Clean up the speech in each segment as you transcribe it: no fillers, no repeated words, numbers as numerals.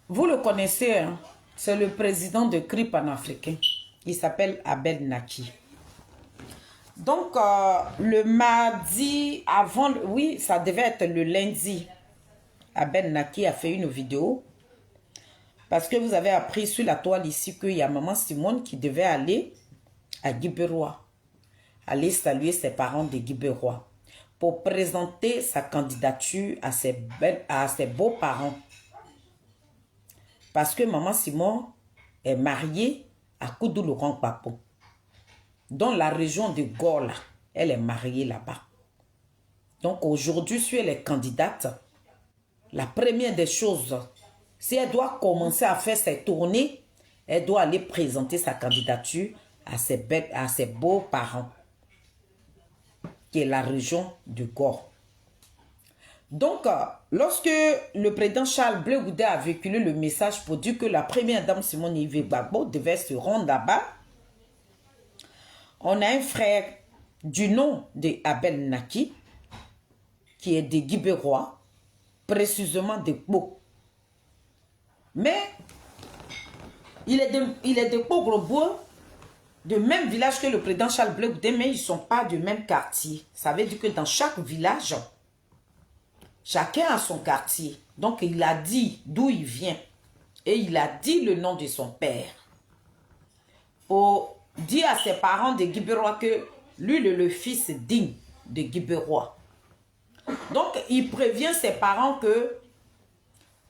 Vous le connaissez, hein? C'est le président de CRI panafricain. Il s'appelle Abel Naki. Donc, le mardi avant, oui, ça devait être le lundi. Abel Naki a fait une vidéo. Parce que vous avez appris sur la toile ici qu'il y a maman Simone qui devait aller à Guiberois. Aller saluer ses parents de Guiberois. Pour présenter sa candidature à ses beaux-parents. Parce que maman Simone est mariée à Koudou Laurent Papo. Dans la région de Gola, elle est mariée là-bas. Donc aujourd'hui, si elle est candidate, la première des choses, si elle doit commencer à faire ses tournées, elle doit aller présenter sa candidature à ses beaux-parents, qui est la région de Gore. Donc, lorsque le président Charles Blé Goudé a véhiculé le message pour dire que la première dame Simone Yves Gbagbo devait se rendre là-bas, on a un frère du nom de Abel Naki, qui est de Guiberois, précisément de Pau. Mais, il est de Pau-Grosbois, de même village que le président Charles Blé Goudé, mais ils ne sont pas du même quartier. Ça veut dire que dans chaque village, chacun a son quartier. Donc, il a dit d'où il vient. Et il a dit le nom de son père. Pour dire à ses parents de Guiberois que lui, le fils digne de Guiberois. Donc, il prévient ses parents que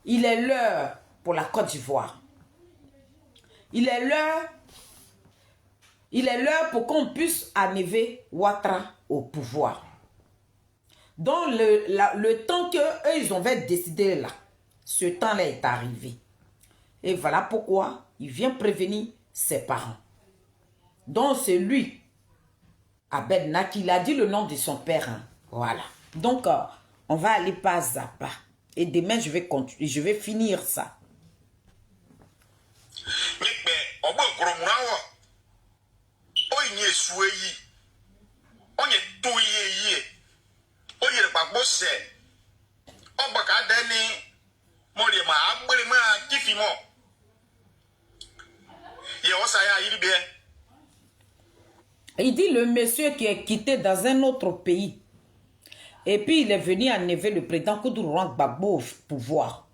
il est l'heure pour la Côte d'Ivoire. Il est l'heure pour qu'on puisse enlever Ouattara au pouvoir. Dans le temps qu'eux, ils ont décidé là, ce temps-là est arrivé. Et voilà pourquoi il vient prévenir ses parents. Donc c'est lui, Abel Naki, il a dit le nom de son père. Hein. Voilà. Donc on va aller pas à pas. Et demain, je vais continuer, je vais finir ça. Il dit le monsieur qui est quitté dans un autre pays. Et puis il est venu enlever le président Koudou Laurent Gbagbo au pouvoir.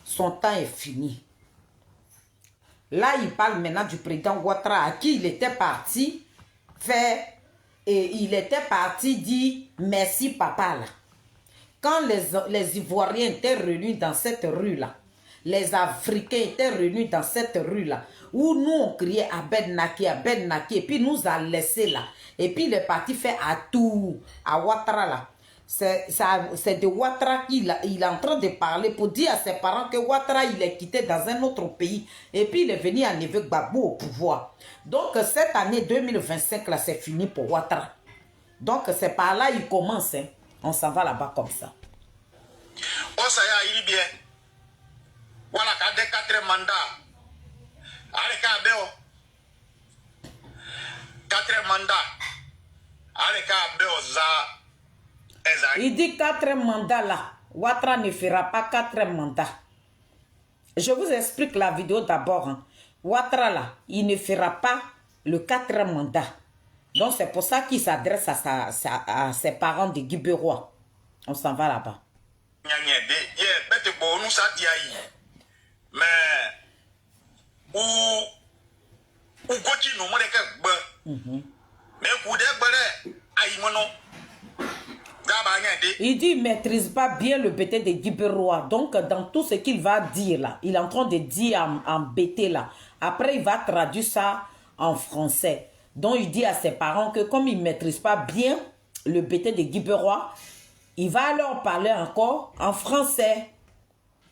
Son temps est fini. Là, il parle maintenant du président Ouattara à qui il était parti faire. Et il était parti dire merci papa là. Quand les Ivoiriens étaient réunis dans cette rue-là, les Africains étaient réunis dans cette rue-là, où nous on criait Abel Naki, et puis nous a laissé là. Et puis il est parti faire à tout, à Ouattara là. C'est de Ouattara qu'il est en train de parler pour dire à ses parents que Ouattara il est quitté dans un autre pays. Et puis il est venu enlever Gbagbo au pouvoir. Donc cette année 2025 là c'est fini pour Ouattara. Donc c'est par là il commence. Hein. On s'en va là-bas comme ça. Oh ça y est, il est bien. Voilà, quand des 4 mandats. Allez, Kabeo. 4 mandats. Allez, Kabeo, za. Il dit 4 mandats là. Ouattara ne fera pas 4 mandats. Je vous explique la vidéo d'abord. Hein. Ouattara là, il ne fera pas le 4 mandat. Donc c'est pour ça qu'il s'adresse à ses parents de Guiberois. On s'en va là-bas. Il dit qu'il ne maîtrise pas bien le bété de Guiberois. Donc, dans tout ce qu'il va dire là, il est en train de dire en bété là. Après, il va traduire ça en français. Donc, il dit à ses parents que comme il ne maîtrise pas bien le bété de Guiberois, il va leur parler encore en français.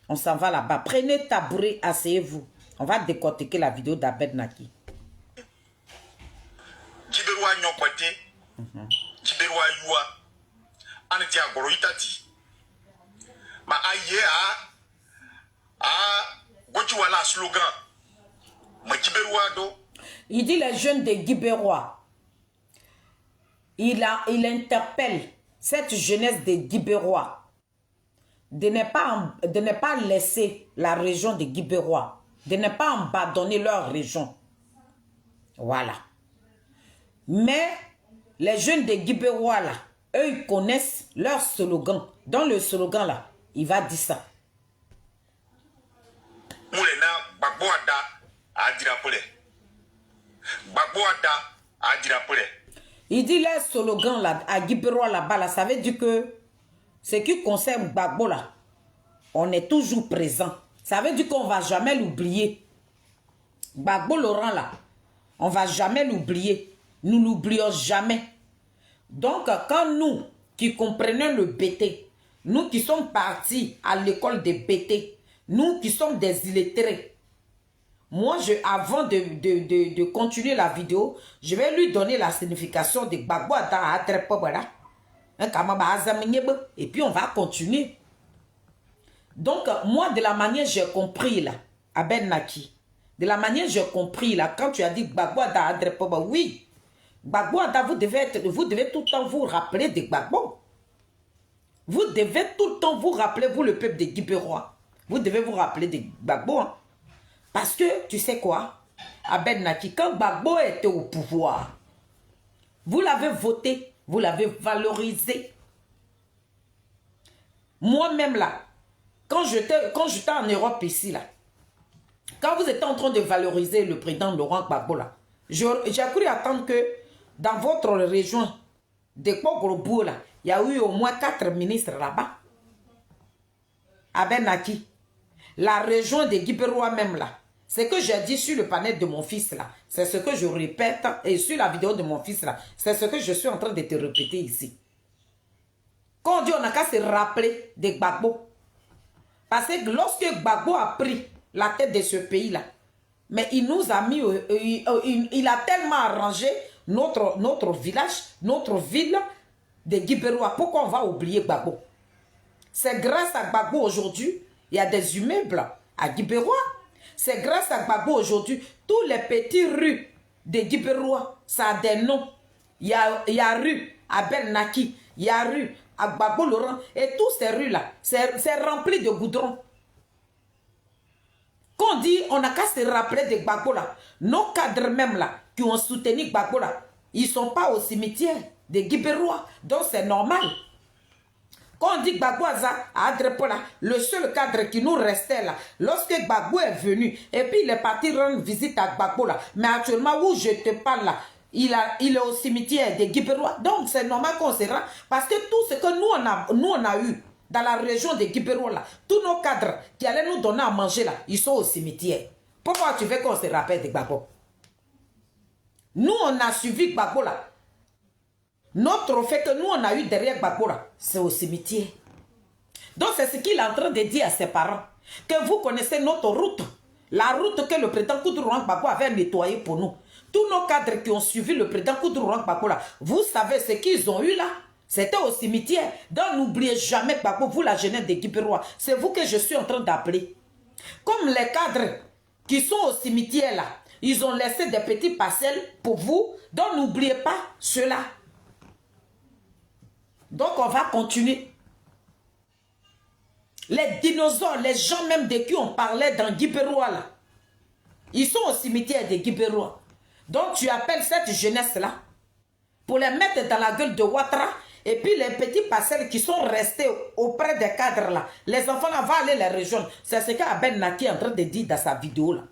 On s'en va là-bas. Prenez tabouret, asseyez-vous. On va décortiquer la vidéo d'Abel Naki. Guiberois nyokote. Guiberois yua. Aneti agoro itati. Ma aye gochu wala slogan. Ma Guiberois do. Il dit les jeunes de Guiberois. Il interpelle cette jeunesse de Guiberois de ne pas laisser la région de Guibérois, de ne pas abandonner leur région. Voilà. Mais les jeunes de Guibérois, là, eux, ils connaissent leur slogan. Dans le slogan, là, il va dire ça. Il dit leur slogan, là, à Guibérois, là-bas, là, ça veut dire que ce qui concerne Gbagbo, là, on est toujours présent. Ça veut dire qu'on ne va jamais l'oublier. Gbagbo Laurent, là, on ne va jamais l'oublier. Nous n'oublions jamais. Donc, quand nous, qui comprenons le BT, nous qui sommes partis à l'école de BT, nous qui sommes des illettrés, moi, avant de continuer la vidéo, je vais lui donner la signification de Gbagbo Ada Adrepobara. Et puis, on va continuer. Donc, moi, de la manière j'ai compris, là, à Ben Naki, de la manière j'ai compris, là, quand tu as dit Gbagbo Ada Adrepobara, oui, Gbagbo Ada, vous devez tout le temps vous rappeler de Gbagbo. Vous devez tout le temps vous rappeler, vous, le peuple de Guibérois. Vous devez vous rappeler de Gbagbo, hein. Parce que, tu sais quoi, Abed Naki, quand Gbagbo était au pouvoir, vous l'avez voté, vous l'avez valorisé. Moi-même là, quand j'étais en Europe ici là, quand vous étiez en train de valoriser le président Laurent Gbagbo là, j'ai cru attendre que dans votre région de Kpogorobo là, il y a eu au moins 4 ministres là-bas. Abed Naki, la région de Guibérois même là, ce que j'ai dit sur le panel de mon fils là, c'est ce que je répète, et sur la vidéo de mon fils là, c'est ce que je suis en train de te répéter ici. Quand on dit on n'a qu'à se rappeler de Gbagbo, parce que lorsque Gbagbo a pris la tête de ce pays là, mais il nous a mis, il a tellement arrangé notre village, notre ville de Guibérois. Pourquoi on va oublier Gbagbo? C'est grâce à Gbagbo aujourd'hui, il y a des immeubles à Guibérois. C'est grâce à Gbagbo aujourd'hui, tous les petits rues de Guibérois, ça a des noms. Il y a rue à Ben Naki, il y a rue à Gbagbo Laurent, et toutes ces rues-là, c'est rempli de goudron. Quand on dit, on n'a qu'à se rappeler de Gbagbo là, nos cadres même là, qui ont soutenu Gbagbo là, ils ne sont pas au cimetière de Guibérois, donc c'est normal. Quand on dit Gbagbo à Adrepola, le seul cadre qui nous restait là, lorsque Gbagbo est venu, et puis il est parti rendre visite à Gbagbo là, mais actuellement où je te parle là, il est au cimetière de Guibérois, donc c'est normal qu'on se rend, parce que tout ce que nous on a eu dans la région de Guibérois là, tous nos cadres qui allaient nous donner à manger là, ils sont au cimetière. Pourquoi tu veux qu'on se rappelle de Gbagbo? Nous on a suivi Gbagbo là. Notre fait que nous, on a eu derrière Gbagbo, c'est au cimetière. Donc, c'est ce qu'il est en train de dire à ses parents. Que vous connaissez notre route. La route que le président Koudou-Rouang Gbagbo avait nettoyée pour nous. Tous nos cadres qui ont suivi le président Koudou-Rouang Gbagbo, vous savez ce qu'ils ont eu là. C'était au cimetière. Donc, n'oubliez jamais Gbagbo, vous la jeunesse des Guibérois. C'est vous que je suis en train d'appeler. Comme les cadres qui sont au cimetière là, ils ont laissé des petites parcelles pour vous. Donc, n'oubliez pas cela. Donc, on va continuer. Les dinosaures, les gens même de qui on parlait dans Guibérois, là, ils sont au cimetière de Guibérois. Donc, tu appelles cette jeunesse-là pour les mettre dans la gueule de Ouattara. Et puis, les petits parcelles qui sont restés auprès des cadres, là, les enfants là, vont aller les rejoindre. C'est ce qu'Abed Naki est en train de dire dans sa vidéo, là.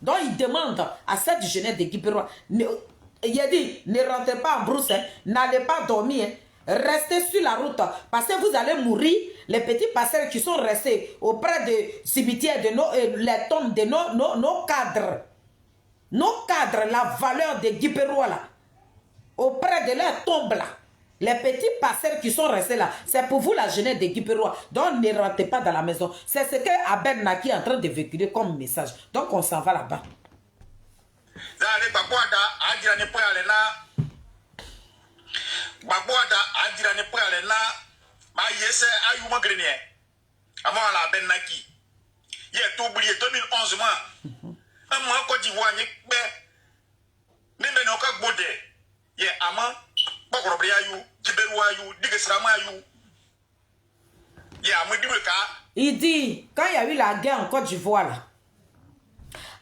Donc, il demande à cette jeunesse de Guibérois, il a dit, ne rentrez pas en brousse, hein, n'allez pas dormir, hein. Restez sur la route parce que vous allez mourir. Les petits parcelles qui sont restés auprès des cimetières de les tombes de nos cadres. Nos cadres, la valeur des Guibérois là. Auprès de leurs tombes là. Les petits parcelles qui sont restés là. C'est pour vous la jeunesse des Guibérois. Donc ne rentrez pas dans la maison. C'est ce que Abed Naki est en train de véhiculer comme message. Donc on s'en va là-bas. Gbagbo Ada adira ne prale na ma yese ayu mo grenier amo ala Ben Naki ye to oublier 2011 moi amo ko d'Ivoire ni pe nimbe no ka gbode ye ama bokoro bre ayu Guibérois ayu digesrama ayu Il dit, quand il y a eu la guerre en Côte d'Ivoire, là,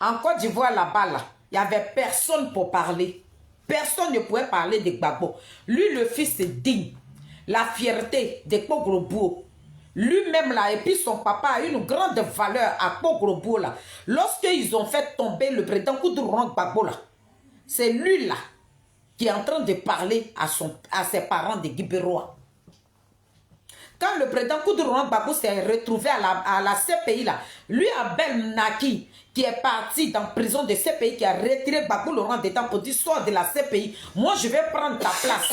en Côte d'Ivoire, là-bas, là, il n'y avait personne pour parler. Personne ne pouvait parler de Gbagbo. Lui, le fils est digne. La fierté de Poglobo. Lui-même, là, et puis son papa a une grande valeur à Poglobo, là. Lorsqu'ils ont fait tomber le président Koudougou Gbagbo, là, c'est lui, là, qui est en train de parler à ses parents de Guibérois. Quand le président Koudougou Gbagbo s'est retrouvé à la CPI, là, lui, Abel Naki, qui est parti dans la prison de CPI, qui a retiré Gbagbo Laurent d'état pour dire sort de la CPI, moi je vais prendre ta place.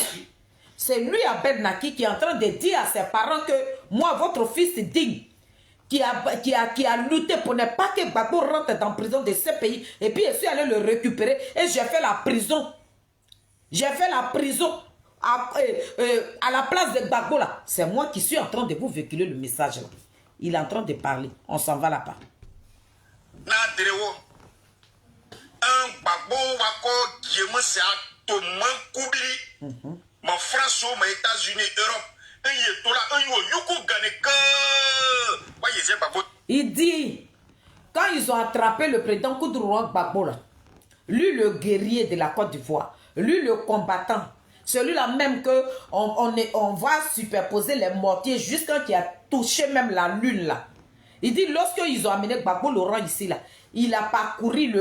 C'est lui, Abel Naki, qui est en train de dire à ses parents que moi, votre fils digne, qui a lutté pour ne pas que Gbagbo rentre dans la prison de CPI, et puis je suis allé le récupérer et j'ai fait la prison. J'ai fait la prison à la place de Gbagbo là. C'est moi qui suis en train de vous véhiculer le message là. Il est en train de parler. On s'en va là-bas. Ma France, ma États-Unis, Europe, il dit, quand ils ont attrapé le président Koudougou Gbagbo, lui le guerrier de la Côte d'Ivoire, lui le combattant, celui-là même que on va superposer les mortiers jusqu'à qui a touché même la lune là. Il dit, lorsqu'ils ont amené Gbagbo Laurent ici là, il a parcouru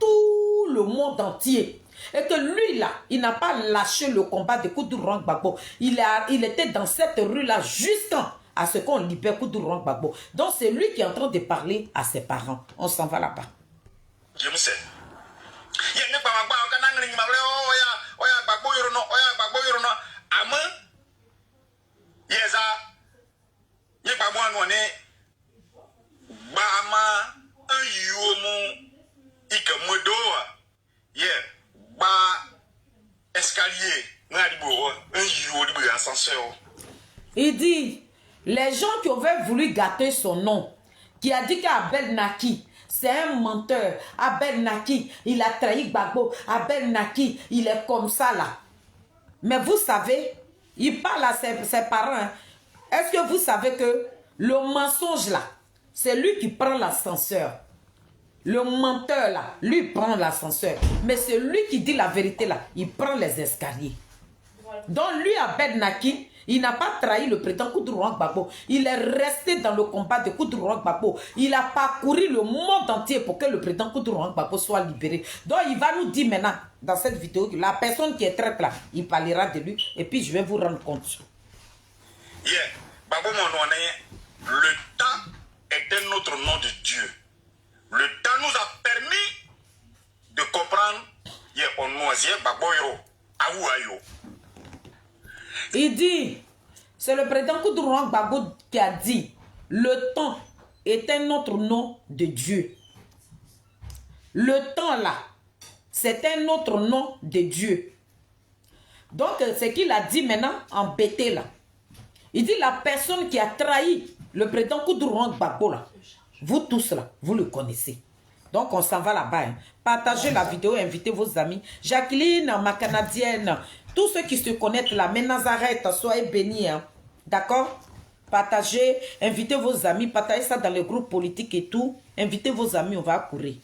tout le monde entier. Et que lui là, il n'a pas lâché le combat de Koudougou Gbagbo. Il était dans cette rue là jusqu'à ce qu'on libère Koudougou Gbagbo. Donc c'est lui qui est en train de parler à ses parents. On s'en va là-bas. Je me sais. Il dit, les gens qui avaient voulu gâter son nom, qui a dit qu'Abel Naki, c'est un menteur. Abel Naki, il a trahi Gbagbo. Abel Naki, il est comme ça là. Mais vous savez, il parle à ses parents. Hein. Est-ce que vous savez que le mensonge là, c'est lui qui prend l'ascenseur. Le menteur là, lui prend l'ascenseur. Mais c'est lui qui dit la vérité là, il prend les escaliers. Donc lui, Abel Naki, il n'a pas trahi le président Koudougou Gbagbo. Il est resté dans le combat de Koudougou Gbagbo. Il a parcouru le monde entier pour que le président Koudougou Gbagbo soit libéré. Donc il va nous dire maintenant, dans cette vidéo, la personne qui est traite là, il parlera de lui. Et puis je vais vous rendre compte. Le temps est un autre nom de Dieu. Le temps nous a permis de comprendre. Il dit, c'est le président Koudougou Gbagbo qui a dit, le temps est un autre nom de Dieu. Le temps là, c'est un autre nom de Dieu. Donc, ce qu'il a dit maintenant, embêté là. Il dit, la personne qui a trahi le président Koudougou Gbagbo là, vous tous là, vous le connaissez. Donc, on s'en va là-bas. Hein. Partagez la vidéo, invitez vos amis. Jacqueline, ma Canadienne, tous ceux qui se connaissent là, mais Nazareth, soyez bénis. Hein. D'accord? Partagez, invitez vos amis, partagez ça dans les groupes politiques et tout. Invitez vos amis, on va courir.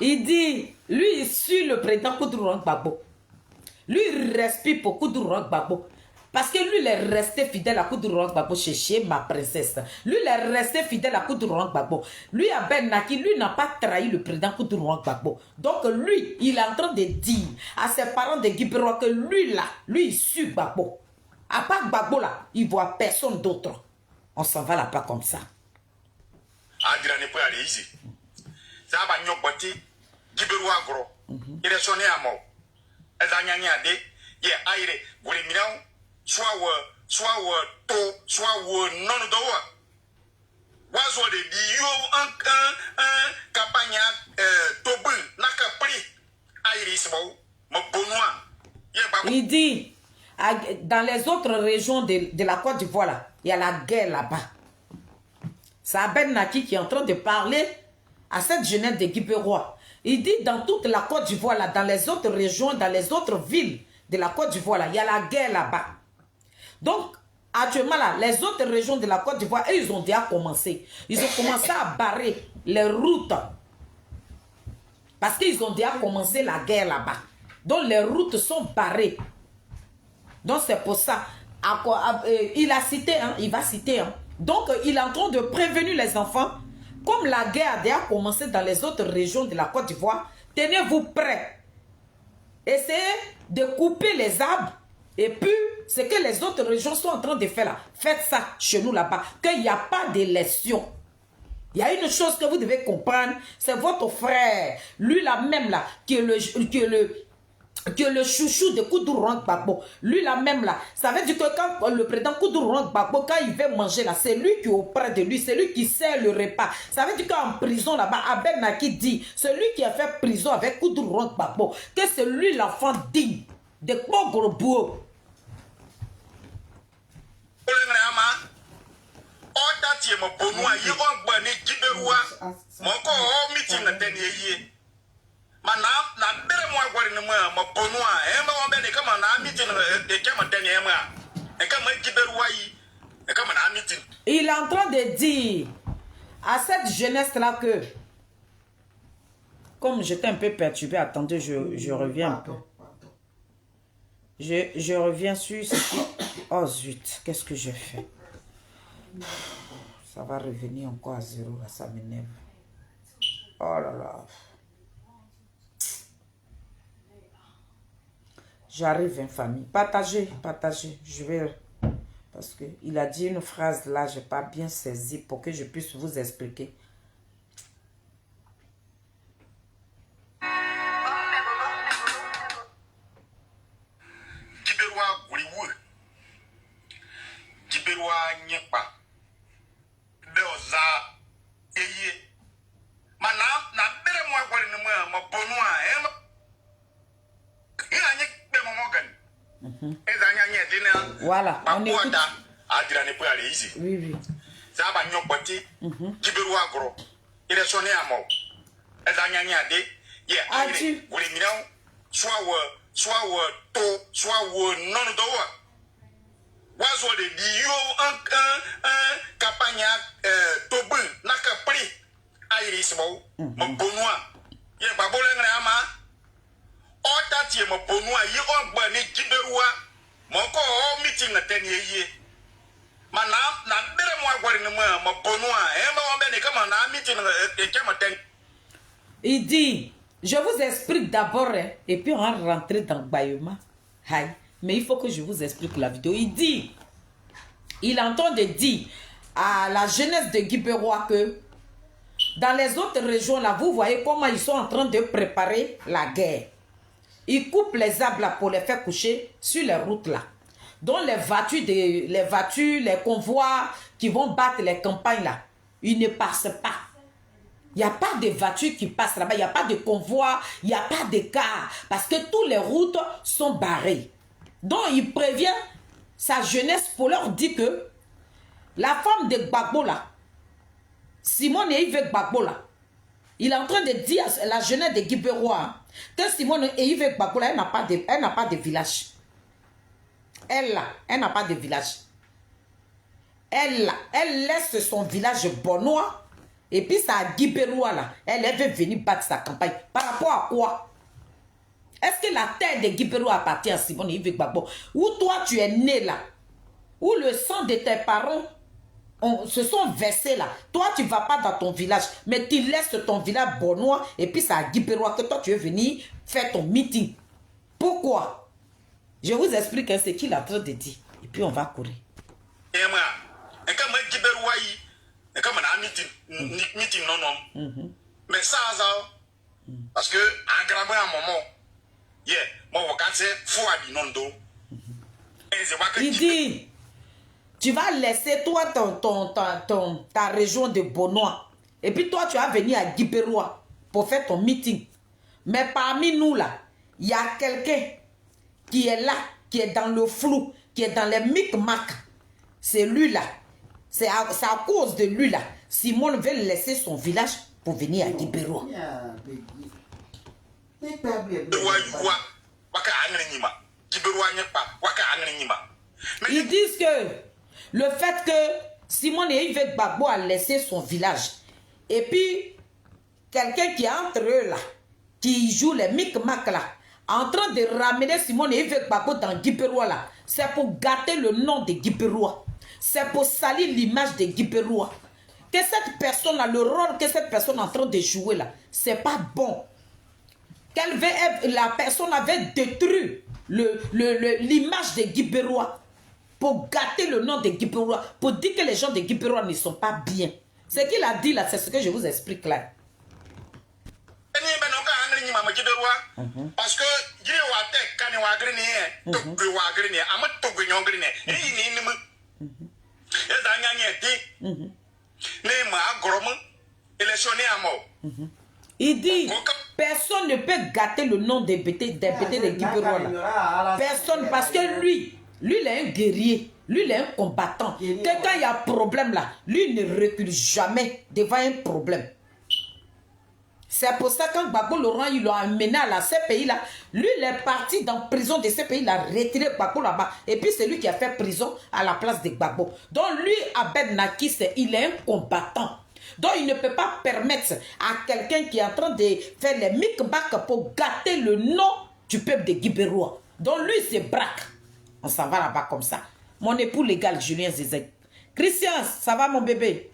Il dit, lui, il suit le président Koudougou Gbagbo. Lui, il respire pour Koudougou Gbagbo. Parce que lui, il est resté fidèle à Koudougou Gbagbo chez ma princesse. Lui, il est resté fidèle à Koudougou Gbagbo. Lui, Abel Naki, lui, n'a pas trahi le président Koudougou Gbagbo. Donc, lui, il est en train de dire à ses parents de Guibérois que lui, là, lui, il suit Gbagbo. À part Gbagbo, là, il ne voit personne d'autre. On s'en va là-bas comme ça. Il dit, dans les autres régions de la Côte d'Ivoire, là, il y a la guerre là-bas. C'est Abel Naki qui est en train de parler à cette jeunesse de Guibérois. Il dit dans toute la Côte d'Ivoire, là, dans les autres régions, dans les autres villes de la Côte d'Ivoire, là, il y a la guerre là-bas. Donc, actuellement, là, les autres régions de la Côte d'Ivoire, ils ont déjà commencé. Ils ont commencé à barrer les routes. Parce qu'ils ont déjà commencé la guerre là-bas. Donc, les routes sont barrées. Donc, c'est pour ça. Il a cité, hein, il va citer. Hein. Donc, il est en train de prévenir les enfants. Comme la guerre a déjà commencé dans les autres régions de la Côte d'Ivoire, tenez-vous prêts. Essayez de couper les arbres. Et puis, ce que les autres régions sont en train de faire là, faites ça chez nous là-bas. Qu'il n'y a pas d'élection. Il y a une chose que vous devez comprendre, c'est votre frère, lui là même là, qui est le chouchou de Koudourou Gbagbo. Lui là même là, ça veut dire que quand le président Koudourou Gbagbo, quand il veut manger là, c'est lui qui est auprès de lui, c'est lui qui sert le repas. Ça veut dire qu'en prison là-bas, Abel Naki dit, celui qui a fait prison avec Koudourou Gbagbo, que c'est lui l'enfant digne de Kogorobou. Il est en train de dire à cette jeunesse-là que, comme j'étais un peu perturbé, attendez, je reviens un peu. Je reviens sur ce qui... Oh zut, qu'est-ce que je fais? Ça va revenir encore à zéro, là, ça m'énerve. Oh là là. J'arrive, hein, famille. Partagez, partagez. Je vais... Parce qu'il a dit une phrase là, je n'ai pas bien saisi pour que je puisse vous expliquer. Voilà, on écoute. Oui, oui. Il dit, je vous explique d'abord, hein, et puis on va rentrer dans Bayoma. Mais il faut que je vous explique la vidéo. Il dit, il entend de dire à la jeunesse de Guibérois que dans les autres régions, là, vous voyez comment ils sont en train de préparer la guerre. Ils coupent les arbres là pour les faire coucher sur les routes là. Donc les voitures, les convois qui vont battre les campagnes là, ils ne passent pas. Il n'y a pas de voitures qui passent là-bas, il n'y a pas de convois, il n'y a pas de cars, parce que toutes les routes sont barrées. Donc il prévient sa jeunesse pour leur dire que la femme de Gbagbo là, Simone et Yves Gbagbo là, il est en train de dire à la jeunesse de Guibérois que Simone et Yves Gbagbo là, elle n'a pas de village. Elle là, elle n'a pas de village. Elle laisse son village bonois. Et puis ça Guibérois là, elle veut venir battre sa campagne. Par rapport à quoi? Est-ce que la terre de Guibérois appartient à Simone et Yves Gbagbo? Où toi tu es né là? Où le sang de tes parents se sont versés là? Toi tu ne vas pas dans ton village, mais tu laisses ton village bonois. Et puis ça Guibérois que toi tu veux venir faire ton meeting. Pourquoi? Je vous explique ce qu'il a en train de dire. Et puis on va courir. Mais ça, parce que à grand un moment, il dit, tu vas laisser toi ta région de Bonois. Et puis toi, tu vas venir à Guibérois pour faire ton meeting. Mais parmi nous là, il y a quelqu'un qui est là, qui est dans le flou, qui est dans les micmacs. C'est lui là. C'est à cause de lui là. Simone veut laisser son village pour venir à Guibérois. Ils disent que le fait que Simone Yves Gbagbo a laissé son village et puis quelqu'un qui est entre eux là, qui joue les micmacs là, en train de ramener Simone Yves Gbagbo dans Guiperoua là, c'est pour gâter le nom de Guiperoua. C'est pour salir l'image de Guiperoua. Que cette personne là, le rôle que cette personne est en train de jouer là, c'est pas bon. La personne avait détruit l'image de Guiperoua pour gâter le nom de Guiperoua, pour dire que les gens de Guiperoua ne sont pas bien. Ce qu'il a dit là, c'est ce que je vous explique là. Parce que il dit, personne ne peut gâter le nom des bêtés de Guiperoua là. Personne, parce que lui, il est un guerrier, lui, il est un combattant. Que quand il y a un problème là, lui, il ne recule jamais devant un problème. C'est pour ça que quand Gbagbo Laurent, il l'a amené à ces pays-là, lui, il est parti dans la prison de ces pays, il a retiré Gbagbo là-bas. Et puis, c'est lui qui a fait prison à la place de Gbagbo. Donc, lui, Abed Naki, il est un combattant. Donc, il ne peut pas permettre à quelqu'un qui est en train de faire les micmacs pour gâter le nom du peuple de Guiberoua. Donc, lui, c'est braque. On s'en va là-bas comme ça. Mon époux légal, Julien Zizek. Christian, ça va, mon bébé?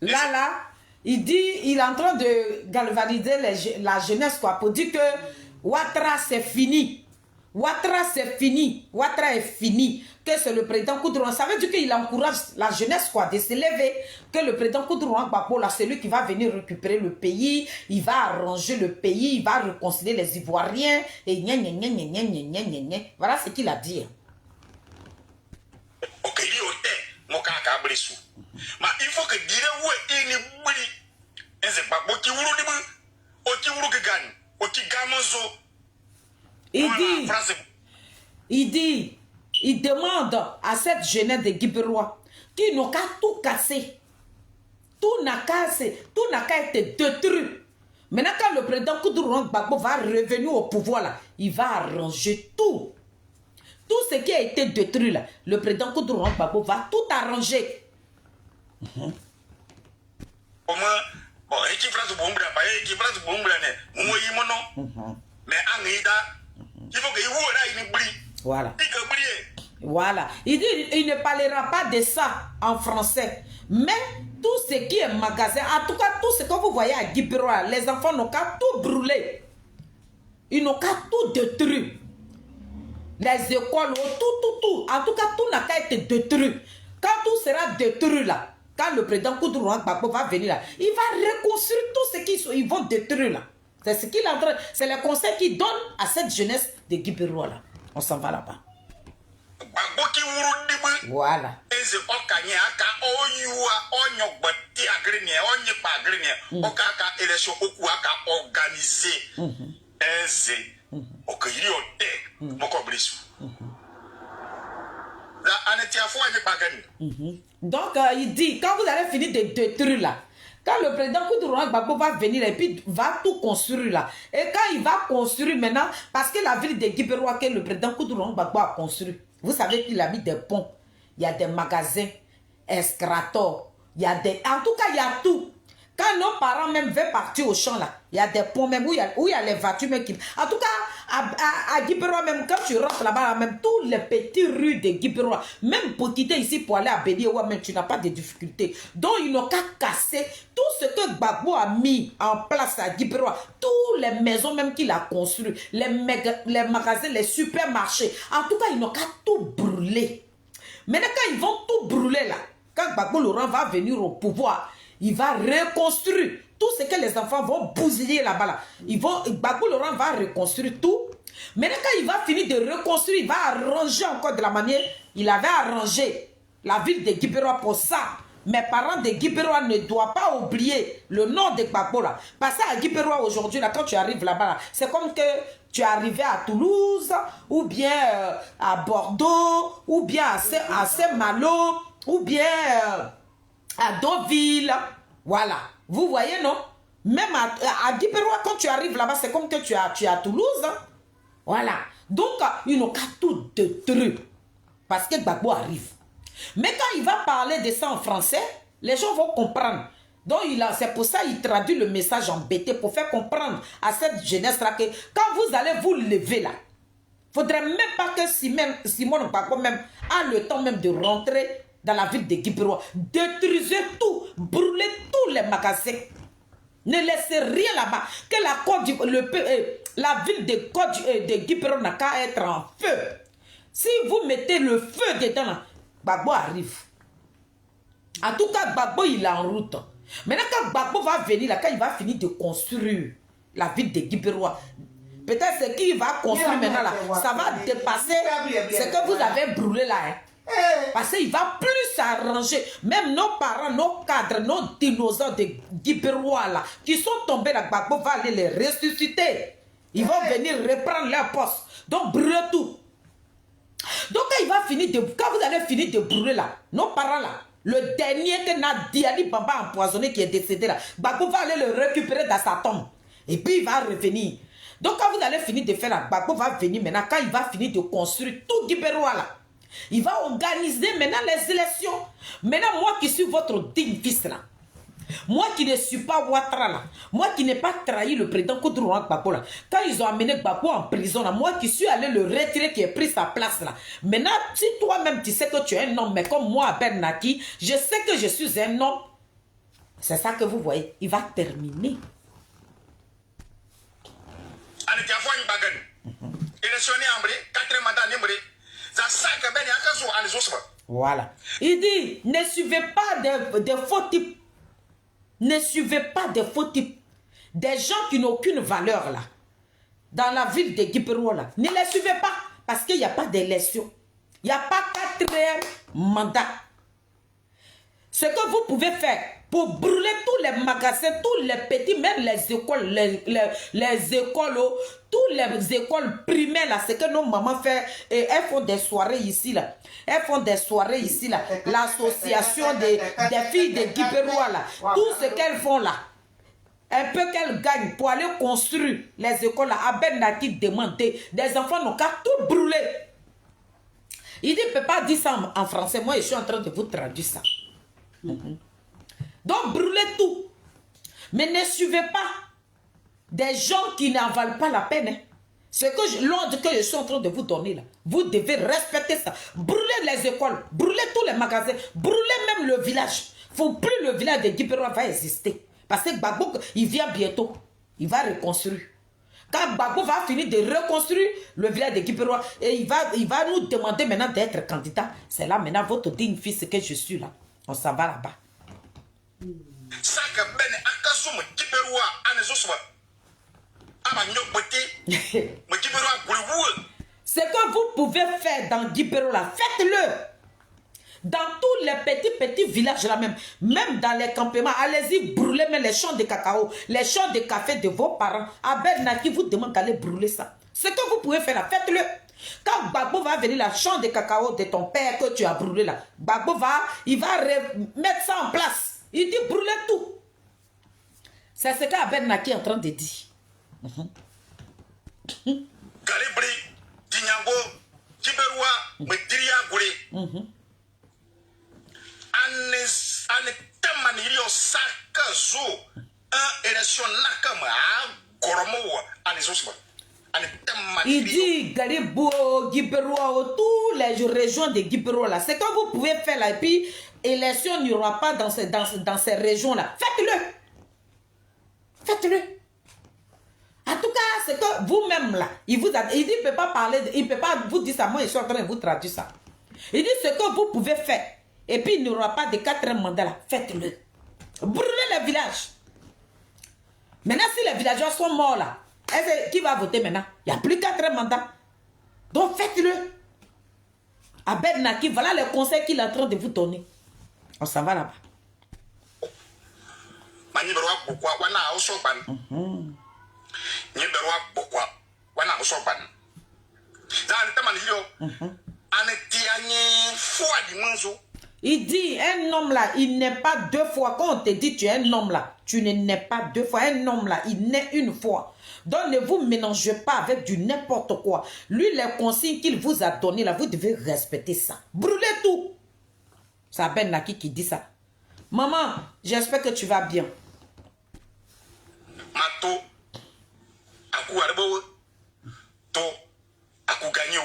Là, il dit, il est en train de galvaniser la jeunesse quoi, pour dire que Ouattara c'est fini. Ouattara c'est fini. Ouattara est fini. Que c'est le président Koudourouan. Ça veut dire qu'il encourage la jeunesse quoi, de se lever. Que le président Koudourouan Gbagbo là, c'est lui qui va venir récupérer le pays. Il va arranger le pays. Il va réconcilier les Ivoiriens. Et gna gna gna gna gna gna gna gna. Voilà ce qu'il a dit. Mais il faut que dire où est il demande à cette jeunesse de Guiberoua qui n'ont qu'à tout casser. Tout n'a qu'à être détruit. Maintenant, quand le président Koudourouan Gbagbo va revenir au pouvoir, là, il va arranger tout. Tout ce qui a été détruit, là, le président Koudourouan Gbagbo va tout arranger. Voilà. Voilà. Il dit il ne parlera pas de ça en français. Mais tout ce qui est magasin, en tout cas tout ce que vous voyez à Guiberoua, les enfants n'ont qu'à tout brûler. Ils n'ont qu'à tout détruire. Les écoles, tout. En tout cas, tout n'a qu'à être détruit. Quand tout sera détruit là, quand le président Koudourouan Gbagbo va venir là, il va reconstruire tout ce qu'ils vont détruire là. C'est ce qu'il est en train, c'est le conseil qu'il donne à cette jeunesse de Guiberoua là. On s'en va là-bas. Voilà. Donc, il dit, quand vous allez finir de détruire là, quand le président Koudourouan Gbagbo va venir et puis va tout construire là, et quand il va construire maintenant, parce que la ville de Guiberoua que le président Koudourouan Gbagbo a construit, vous savez qu'il a mis des ponts, il y a des magasins, escrators, il y a des... En tout cas, il y a tout. Quand nos parents même veulent partir au champ là, il y a des ponts même où il y a les voitures même qui... En tout cas, à Guiberoua même, quand tu rentres là-bas, même tous les petits rues de Guiberoua, même pour quitter ici pour aller à Bédioua, même tu n'as pas de difficultés. Donc ils n'ont qu'à casser tout ce que Gbagbo a mis en place à Guiberoua, toutes les maisons même qu'il a construites, les magasins, les supermarchés. En tout cas, ils n'ont qu'à tout brûler. Maintenant, quand ils vont tout brûler là, quand Gbagbo Laurent va venir au pouvoir, il va reconstruire tout ce que les enfants vont bousiller là-bas. Là. Gbagbo Laurent va reconstruire tout. Maintenant, quand il va finir de reconstruire, il va arranger encore de la manière il avait arrangé la ville de Guiberoua pour ça. mes parents de Guy-Pérois ne doivent pas oublier le nom de Gbagbo là. Parce qu'à Guy-Pérois aujourd'hui, là, quand tu arrives là-bas, c'est comme que tu es arrivé à Toulouse, ou bien à Bordeaux, ou bien à Saint-Malo, ou bien à Deauville. Voilà. Vous voyez, non? Même à Guy-Pérois, quand tu arrives là-bas, c'est comme que tu es à Toulouse. Hein? Voilà. Donc, ils n'ont qu'à tout détruire. Parce que Gbagbo arrive. Mais quand il va parler de ça en français, les gens vont comprendre. Donc, c'est pour ça qu'il traduit le message en BT pour faire comprendre à cette jeunesse-là que quand vous allez vous lever là, il ne faudrait même pas que Simone Gbagbo même a le temps même de rentrer dans la ville de Guy-Pérois. Détruisez tout, brûlez tous les magasins. Ne laissez rien là-bas. Que la ville de Guy-Pérois n'a qu'à être en feu. Si vous mettez le feu dedans là, Gbagbo arrive. En tout cas, Gbagbo, il est en route. Maintenant, quand Gbagbo va venir, là, quand il va finir de construire la ville de Guy-Pérois, peut-être ce qu'il va construire maintenant, là, ça va dépasser ce que vous avez brûlé là. Hein. Parce qu'il va plus s'arranger. Même nos parents, nos cadres, nos dinosaures de Guy-Pérois, là, qui sont tombés là, Gbagbo va aller les ressusciter. Ils vont venir reprendre leur poste. Donc, brûlez tout. Donc quand vous allez finir de brûler là, nos parents là, le dernier que Nadia Ali Baba empoisonné qui est décédé là, Gbagbo va aller le récupérer dans sa tombe. Et puis il va revenir. Donc quand vous allez finir de faire là, Gbagbo va venir maintenant, quand il va finir de construire tout Guy-Pérois là, il va organiser maintenant les élections. Maintenant moi qui suis votre digne fils là, moi qui ne suis pas Ouattara là, moi qui n'ai pas trahi le président Koudou Gbagbo là, quand ils ont amené Gbagbo en prison là, moi qui suis allé le retirer, qui ai pris sa place là. Maintenant, si toi-même tu sais que tu es un homme, mais comme moi, Ben Naki, je sais que je suis un homme. C'est ça que vous voyez, il va terminer. Voilà. Il dit, ne suivez pas des faux types. Ne suivez pas des faux types. Des gens qui n'ont aucune valeur là. Dans la ville de Guy-Pérois là. Ne les suivez pas. Parce qu'il n'y a pas d'élection. Il n'y a pas 4e mandat. Ce que vous pouvez faire pour brûler tous les magasins, tous les petits, même les écoles, les écoles, toutes les écoles primaires là, c'est que nos mamans font, et elles font des soirées ici là. Elles font des soirées ici là. L'association des filles de Guy-Pérois là. Tout ce qu'elles font là. Un peu qu'elles gagnent pour aller construire les écoles là. À Ben Naki demande, des enfants n'ont qu'à tout brûler. Il dit, il ne peut pas dire ça en français. Moi, je suis en train de vous traduire ça. Donc, brûlez tout. Mais ne suivez pas des gens qui n'en valent pas la peine. Hein. C'est l'ordre que je suis en train de vous donner là. Vous devez respecter ça. Brûlez les écoles, brûlez tous les magasins, brûlez même le village. Il ne faut plus le village de Guy-Pérois va exister. Parce que Gbagbo, il vient bientôt. Il va reconstruire. Quand Gbagbo va finir de reconstruire le village de Guy-Pérois, et il va nous demander maintenant d'être candidat. C'est là maintenant votre digne fils que je suis là. On s'en va là-bas. Ce que vous pouvez faire dans Guy-Pérois là, faites-le. Dans tous les petits villages là même dans les campements, allez-y brûler même les champs de cacao, les champs de café de vos parents. Ben Naki vous demande d'aller brûler ça. Ce que vous pouvez faire là, faites-le. Quand Gbagbo va venir, la champ de cacao de ton père que tu as brûlé là, Gbagbo il va mettre ça en place. Il dit brûlez tout. C'est ce que Ben Naki est en train de dire. Galibri, Dinyango, Guy-Pérois, Mediria Gouré. Ane temanirio saka zo un élection nakama goromo ane zosba. Il dit Galibou, Guy-Pérois, toutes les régions de Guy-Pérois là. C'est que vous pouvez faire là et puis élection n'y aura pas dans ces régions là. Faites-le. Faites-le. En tout cas, c'est que vous-même là, il dit il ne peut pas parler, il ne peut pas vous dire ça. Moi, je suis en train de vous traduire ça. Il dit ce que vous pouvez faire. Et puis il n'y aura pas de 4e mandat là. Faites-le. Brûlez les villages. Maintenant, si les villageois sont morts là, qui va voter maintenant? Il n'y a plus 4e mandat. Donc faites-le. À Ben Naki, voilà les conseils qu'il est en train de vous donner. On s'en va là-bas. Mani berwa bokwa wana also ban. Ni berwa bokwa wana also ban. Zan ta mani hiro. Ane tianye foi di manzo. Il dit, un homme là, il n'est pas deux fois. Quand on te dit tu es un homme là, tu ne nais pas deux fois. Un homme là, il naît une fois. Donc ne vous mélangez pas avec du n'importe quoi. Lui, les consignes qu'il vous a données là, vous devez respecter ça. Brûlez tout. C'est Ben Naki qui dit ça. Maman, j'espère que tu vas bien. Mato, aku arbo, to, aku gagné.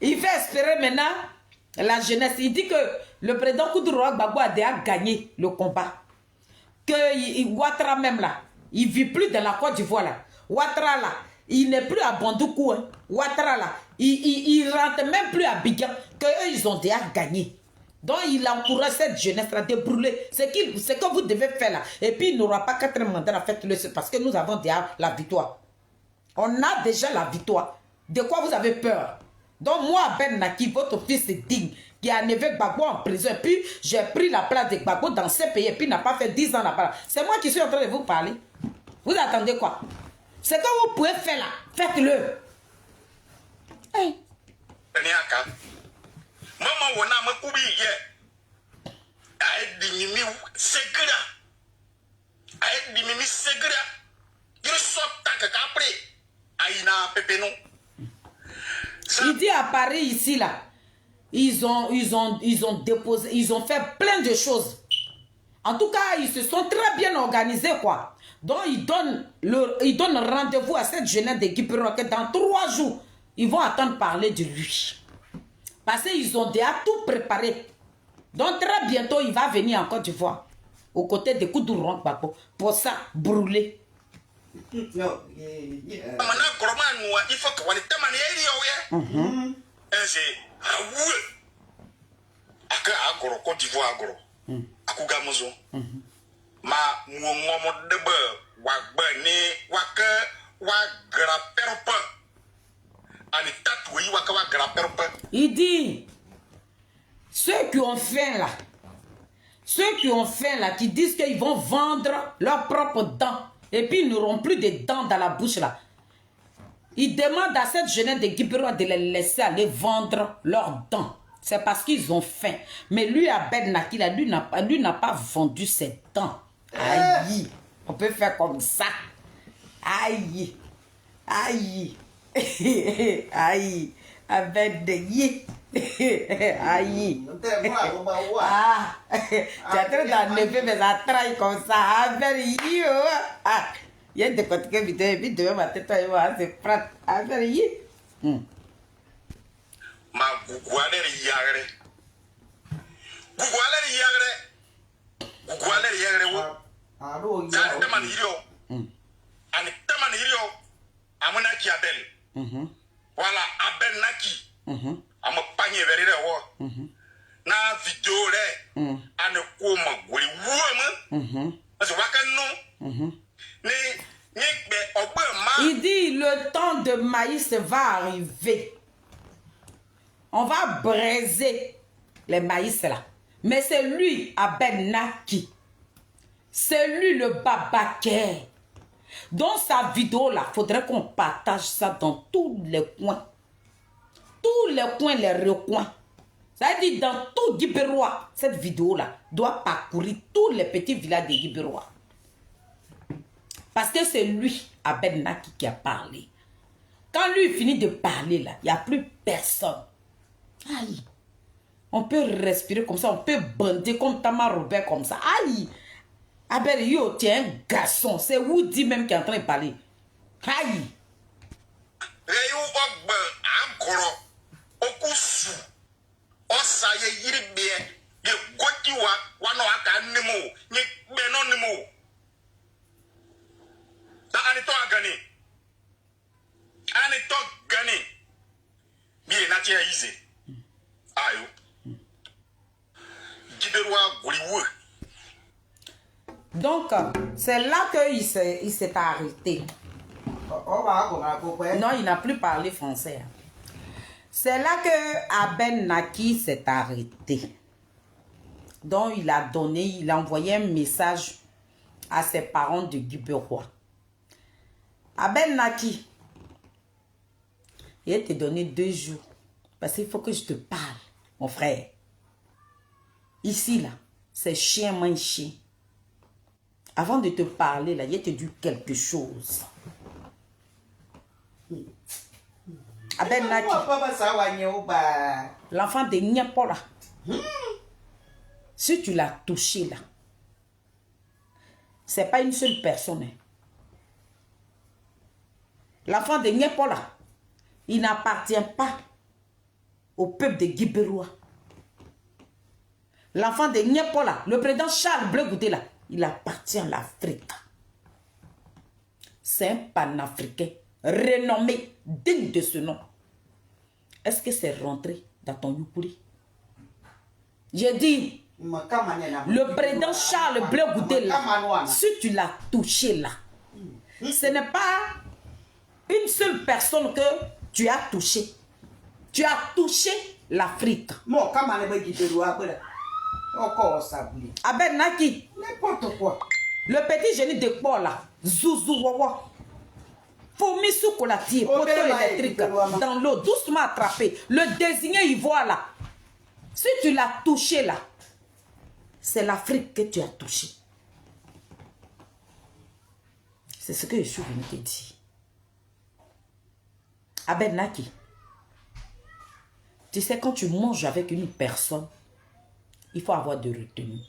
Il fait espérer maintenant la jeunesse. Il dit que le président Koudouro Gbagbo a déjà gagné le combat. Que Ouattara même là, il ne vit plus dans la Côte d'Ivoire là. Ouattara là, il n'est plus à Bandoukou. Hein. Ouattara là, il rentre même plus à Bigan. Qu'eux, ils ont déjà gagné. Donc il encourage cette jeunesse là de brûler. C'est que vous devez faire là. Et puis il n'aura pas 4 mandats à faire le parce que nous avons déjà la victoire. On a déjà la victoire. De quoi vous avez peur? Donc moi, Ben Naki, votre fils est digne, qui a enlevé Gbagbo en prison. Et puis j'ai pris la place de Gbagbo dans ce pays. Et puis n'a pas fait 10 ans là-bas. C'est moi qui suis en train de vous parler. Vous attendez quoi? C'est que vous pouvez faire là. Faites-le. Hey. Maman, on a me oublié. Aïe, dimimi, segura. Aïe, dimimi, segura. Il sort tant qu'après. Il dit à Paris ici là, ils ont déposé, ils ont fait plein de choses. En tout cas, ils se sont très bien organisés quoi. Donc ils donnent rendez-vous à cette jeunesse de Guipero que dans 3 jours, ils vont attendre parler de lui. Parce qu'ils ont déjà tout préparé. Donc très bientôt, il va venir en Côte d'Ivoire, aux côtés de Koudouro Gbagbo, pour ça, brûler. Il faut que il dit, ceux qui ont faim là, qui disent qu'ils vont vendre leurs propres dents, et puis ils n'auront plus de dents dans la bouche là. Ils demandent à cette jeunesse de Guipero de les laisser aller vendre leurs dents. C'est parce qu'ils ont faim. Mais lui, à Ben Naki, lui n'a pas vendu ses dents. Aïe, on peut faire comme ça. Aïe, aïe, aïe, avec des yé. Aïe. Ah, tu es en train d'enlever mais ça traîne comme ça. Avec yé. Ah, il y a des côtés qui vidéo et puis demain matin, toi et moi, c'est prêt. Avec yé. Ma gugoualer yagre. Gugoualer yagre. Gugoualer yagre. Aro yagre. Taman hirio. Ani taman hirio. Amona ki abel. Voilà, abel naki. Amo panye verire wo. Na video re. Ane ko ma gori wo. Parce que wakano. Il dit le temps de maïs va arriver. On va briser les maïs là. Mais c'est lui, Ben Naki. C'est lui le babaquet. Dans sa vidéo là, il faudrait qu'on partage ça dans tous les coins. Tous les coins, les recoins. Ça veut dire dans tout Guipérois, cette vidéo là doit parcourir tous les petits villages de Guipérois. Parce que c'est lui, Ben Naki, qui a parlé. Quand lui finit de parler là, il n'y a plus personne. Aïe. On peut respirer comme ça, on peut bander comme Tama Robert comme ça. Aïe. Abel, yo, tu es un garçon. C'est Woody même qui est en train de parler. Aïe. Réo Ogbe, Ankoro, Okusu, Osaye Yiribie, Ye Gotiwa, Wano Aka Nemo, Ye Benon Nemo. Ta Anito Agani. Anito Gani. Bien, Natia Ize. Ayo. Donc, c'est là qu'il s'est arrêté. Non, il n'a plus parlé français. C'est là que Ben Naki s'est arrêté. dont il a donné, il a envoyé un message à ses parents de Guiberois. Abel Naki, il te donné 2 jours. Parce qu'il faut que je te parle, mon frère. Ici, là, c'est chien mange chien. Avant de te parler, là, il te dit quelque chose. Abel Naki, l'enfant de Nyepola, si tu l'as touché, là, c'est pas une seule personne. Hein. L'enfant de Nyepola, il n'appartient pas au peuple de Guiberois. L'enfant de Nyepola, le président Charles Bleu Goudé là, il appartient à l'Afrique. C'est un panafricain renommé, digne de ce nom. Est-ce que c'est rentré dans ton Yukuri? J'ai dit, le président Charles Bleu Goudé là, si tu l'as touché là, ce n'est pas une seule personne que tu as touché. Tu as touché l'Afrique. Abel Naki. N'importe quoi. Le petit génie de Paul là. Zouzou wawa. Fourmi sous colatier. Poteau électrique. Dans l'eau. Doucement attrapé. Le désigné ivoire là. Si tu l'as touché là. C'est l'Afrique que tu as touché. C'est ce que je suis venu te dire. Abel Naki. Tu sais, quand tu manges avec une personne, il faut avoir de retenue.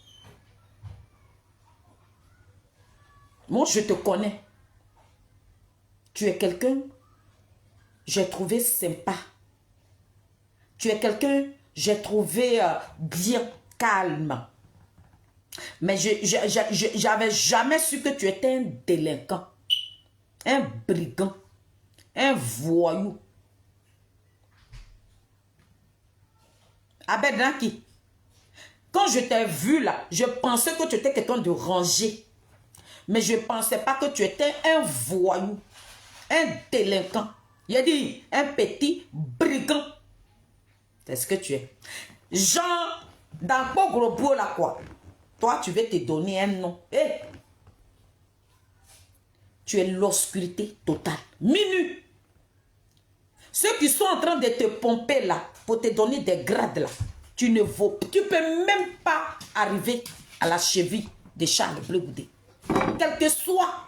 Moi, je te connais. Tu es quelqu'un, j'ai trouvé sympa. Tu es quelqu'un, j'ai trouvé bien calme. Mais j'avais jamais su que tu étais un délinquant, un brigand, un voyou. Abel Naki, quand je t'ai vu là, je pensais que tu étais quelqu'un de rangé. Mais je ne pensais pas que tu étais un voyou, un délinquant. Il a dit un petit brigand. C'est ce que tu es. Jean, dans quoi gros beau là quoi? Toi, tu veux te donner un nom. Hey. Tu es l'obscurité totale. Minute. Ceux qui sont en train de te pomper là, pour te donner des grades là, tu ne vaux, tu ne peux même pas arriver à la cheville de Charles Bleu Goudé. Quelles que soient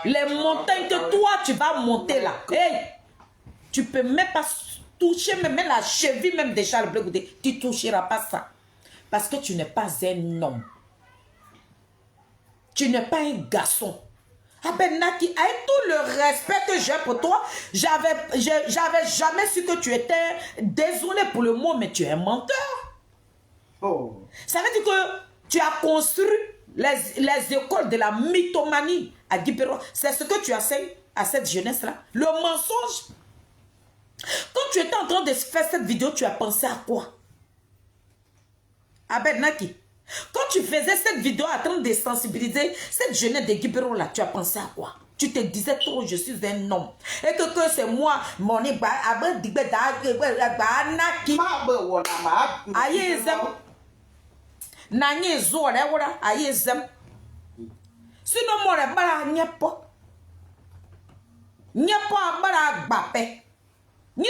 les montagnes que toi tu vas monter là, hey, tu ne peux même pas toucher même la cheville même de Charles Bleu Goudé. Tu ne toucheras pas ça. Parce que tu n'es pas un homme. Tu n'es pas un garçon. Abel Naki, avec tout le respect que j'ai pour toi, j'avais jamais su que tu étais, désolé pour le mot, mais tu es un menteur. Oh. Ça veut dire que tu as construit les écoles de la mythomanie à Guiberois. C'est ce que tu enseignes à cette jeunesse-là. Le mensonge. Quand tu étais en train de faire cette vidéo, tu as pensé à quoi? Abel Naki. Quand tu faisais cette vidéo en train de sensibiliser cette jeunesse de Guiberois là, tu as pensé à quoi? Tu te disais trop, je suis un homme. Et que c'est moi, mon éba, Abel Digbe Naki. Aïe, zem. Nani zore, voilà, aïe, zem. Sinon, moi, le bala, n'y a pas. N'y a pas un bala bape. Ni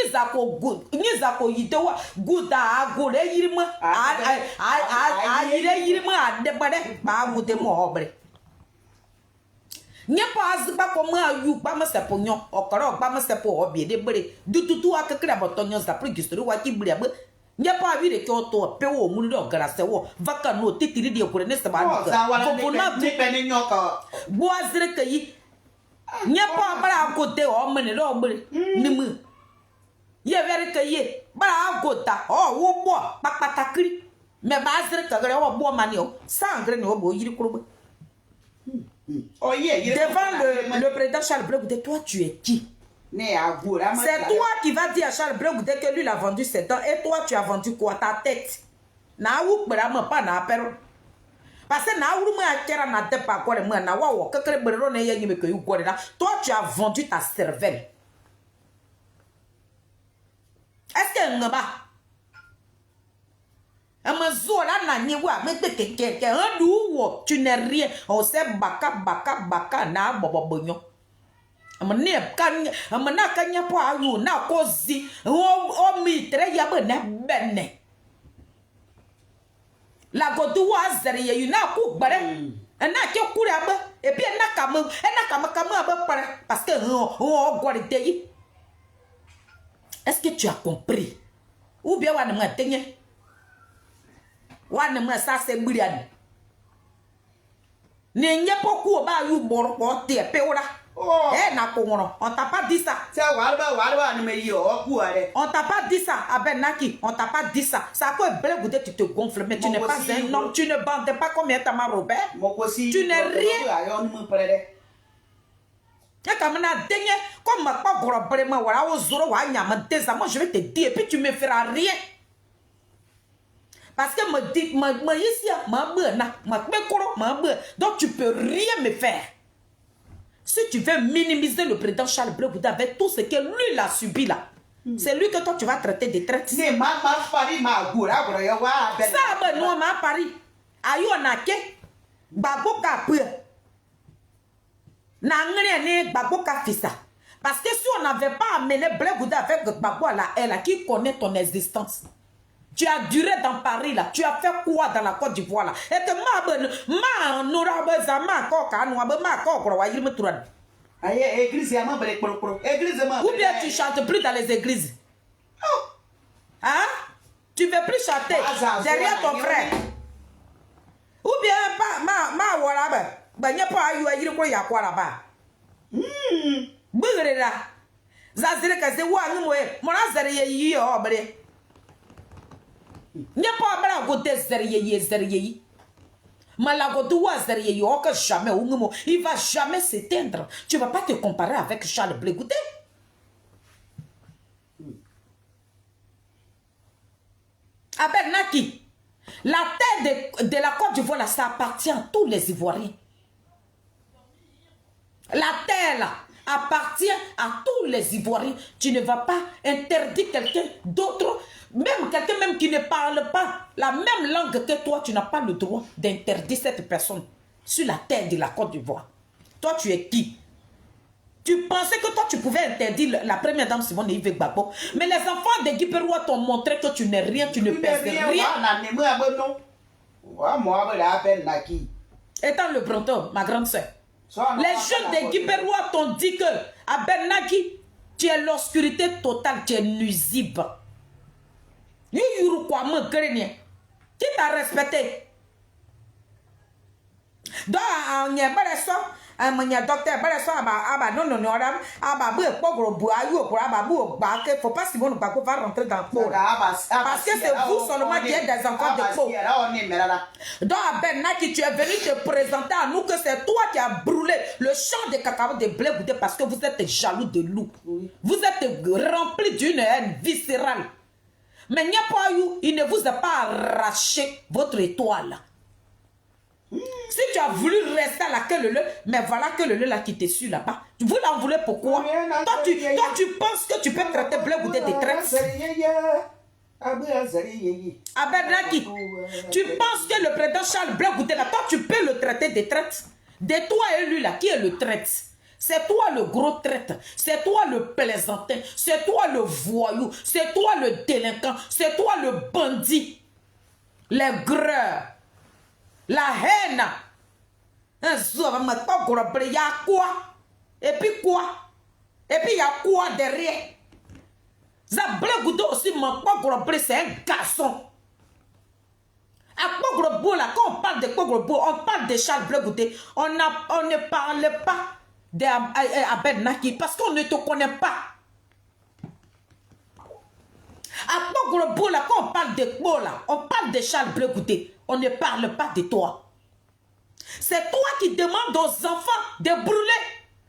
zako yitewa guda agore yirima ayire yirima adebare ba gude mo obre nya pa azba ko ma yu ba ma sepo nyo okoro ba ma sepo obi de bere dututu akekra botonyo za prigistori wa kibri abe nya pa wi de ko to pe wo mu do gara se wo vaka no titiri de kure ne se ba ko na ni peni nyoka boazre kai nya pa bara ko te o mene do bere ni mu ye veri que ye bara agota oh wo bo papatakri me bazre kagre wo bo mani o sangre ni o bo yiri kurobe. Oh yeah, devant le président Charles Bleu Goudé, toi tu es qui? C'est toi qui vas dire à Charles Bleu Goudé que lui il a vendu ses dents et toi tu as vendu quoi? Ta tête. Na wu kpera pas na pero. Parce que na wu ma kera na te pa quoi mo na wa wo kekere berero na ye nyime ke yu quoi là. Toi tu as vendu ta cervelle. Est-ce que ngaba? Tu n'es rien. On sait baka na bobobonyo. Amana kanya po ayu na kozi. O mitre ya bene. La godua zere ye na ku gbare. Na ke kure abe e bi na kama abe pare parce que on gorite yi. Est-ce que tu as compris? Ou bien wa na matenye? Wane mwa sa se gbirian ne nye poku ba yu bor ko te pe ora na ko ngono on t'a pas dit ça ça warba ne me yo ku are on t'a pas dit ça Abenaki on t'a pas dit ça ça ko bele goûter tu te gonfles mais tu n'es pas un homme tu ne bandes pas comme ta ma Robert tu n'es rien ya kamana denye comme pas gros brema wala o zoro wa nyama deza moi je vais te dire et puis tu me feras rien. Parce que donc tu peux rien me faire. Si tu veux minimiser le président Charles Blé Goudé avec tout ce que lui il a subi là, c'est lui que toi tu vas traiter de traite. Ça non ma Paris. Ayo na ke babo ka peu. Na ngene ne babo ka fisa. Parce que si on n'avait pas amené Blé Goudé avec Babo là, elle qui connaît ton existence. Tu as duré dans Paris là. Tu as fait quoi dans la Côte d'Ivoire là? Et que ou bien tu chantes plus dans les églises. Hein? Tu veux plus chanter derrière ton frère. Ou bien ma wala ba nya pa ayu ayiri ko ya kwa là-bas. Bugre là. Zazire ka se wa nyi mo e. Mo na zare yi o bre. N'y a pas à côté zérié. Malagodoua zérié, jamais, il va jamais s'éteindre. Tu ne vas pas te comparer avec Charles Blé Goudé. Naki, la terre de la Côte d'Ivoire, là, ça appartient à tous les Ivoiriens. La terre, là, appartient à tous les Ivoiriens. Tu ne vas pas interdire quelqu'un d'autre. Même quelqu'un même qui ne parle pas la même langue que toi, tu n'as pas le droit d'interdire cette personne sur la terre de la Côte d'Ivoire. Toi, tu es qui? Tu pensais que toi, tu pouvais interdire la première dame Simone Yves Gbagbo. Mais les enfants de Guy Peroua t'ont montré que tu n'es rien, tu ne pèses rien. Étant le Breton, ma grande soeur. Les jeunes de Guy Peroua t'ont dit que à Bernaki, tu es l'obscurité totale, tu es nuisible. Qui t'a respecté? Donc, on y a pas de son. Un docteur, pas de son. Faut pas si bon va rentrer dans le pot. Parce que c'est vous seulement qui êtes des enfants de peau. Donc, Bernaki, tu es venu te présenter à nous que c'est toi qui as brûlé le champ de cacao de Blé Goudé parce que vous êtes jaloux de loup. Vous êtes rempli d'une haine viscérale. Mais il ne vous a pas arraché votre étoile. Si tu as voulu rester à la queue le, mais voilà que le là qui te suit là-bas. Vous l'en voulez pourquoi? Toi, tu penses que tu peux traiter Blé Goudé de traite? Abenaki, tu penses que le président Charles Blé Goudé là, toi tu peux le traiter de traite? De toi et lui là, qui est le traite? C'est toi le gros traite, c'est toi le plaisantin, c'est toi le voyou, c'est toi le délinquant, c'est toi le bandit, les greurs, la haine. Il y a quoi? Et puis quoi? Et puis il y a quoi derrière? Blé Goudé aussi, c'est un garçon. À Kogro là, quand on parle de Kogro, on parle de Charles Blé Goudé, on ne parle pas d'Abenaki parce qu'on ne te connaît pas. À Kogro là, quand on parle de Bola, on parle de Charles Blé Goudé, on ne parle pas de toi. C'est toi qui demandes aux enfants de brûler.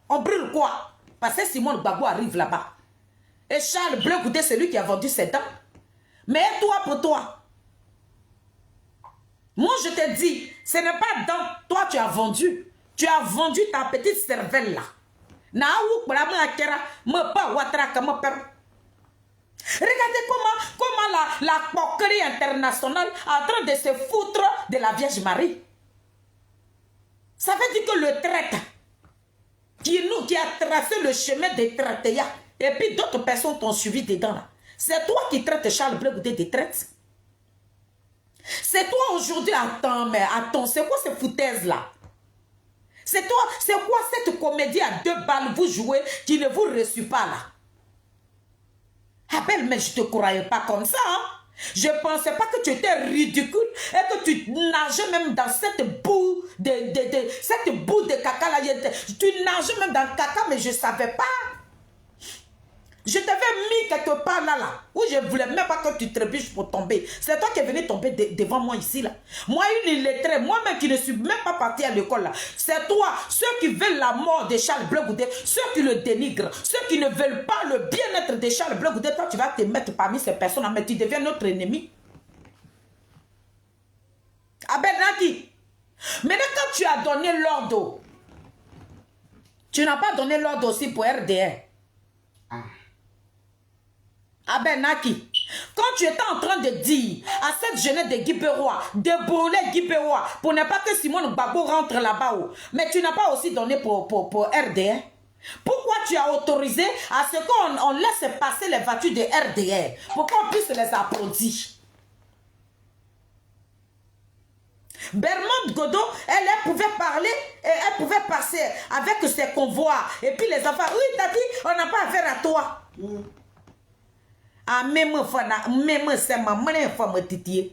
On brûle quoi? Parce que Simone Gbagbo arrive là-bas. Et Charles Blé Goudé, c'est lui qui a vendu ses dents. Mais toi pour toi. Moi, je te dis, ce n'est pas dents. Toi, tu as vendu. Tu as vendu ta petite cervelle là. Regardez comment la poquerie internationale est en train de se foutre de la Vierge Marie. Ça veut dire que le traître qui a tracé le chemin des traités, et puis d'autres personnes t'ont suivi dedans là. C'est toi qui traites Charles Blé Goudé de traite. C'est toi aujourd'hui, attends, c'est quoi ces foutaises là? C'est toi, c'est quoi cette comédie à 2 balles vous jouez qui ne vous reçut pas là? Abel, mais je ne te croyais pas comme ça. Hein? Je ne pensais pas que tu étais ridicule et que tu nageais même dans cette boue de caca là. Tu nageais même dans le caca, mais je ne savais pas. Je t'avais mis quelque part là, où je ne voulais même pas que tu trébuches pour tomber. C'est toi qui es venu tomber devant moi ici là. Moi, une illettrée, moi-même qui ne suis même pas parti à l'école là. C'est toi, ceux qui veulent la mort de Charles Blé Goudé, ceux qui le dénigrent, ceux qui ne veulent pas le bien-être de Charles Blé Goudé, toi tu vas te mettre parmi ces personnes, mais tu deviens notre ennemi. Abel Naki, maintenant quand tu as donné l'ordre, tu n'as pas donné l'ordre aussi pour RDR. Abel Naki, quand tu étais en train de dire à cette jeunesse de Guipérois, de brûler Guipérois, pour ne pas que Simone Gbagbo rentre là-bas, mais tu n'as pas aussi donné pour RDR. Pourquoi tu as autorisé à ce qu'on laisse passer les voitures de RDR pour qu'on puisse les applaudir? Bermond Godot, elle pouvait parler et elle pouvait passer avec ses convois. Et puis les enfants, oui, tati, on n'a pas affaire à toi. Ah, même c'est ma maman, femme titi.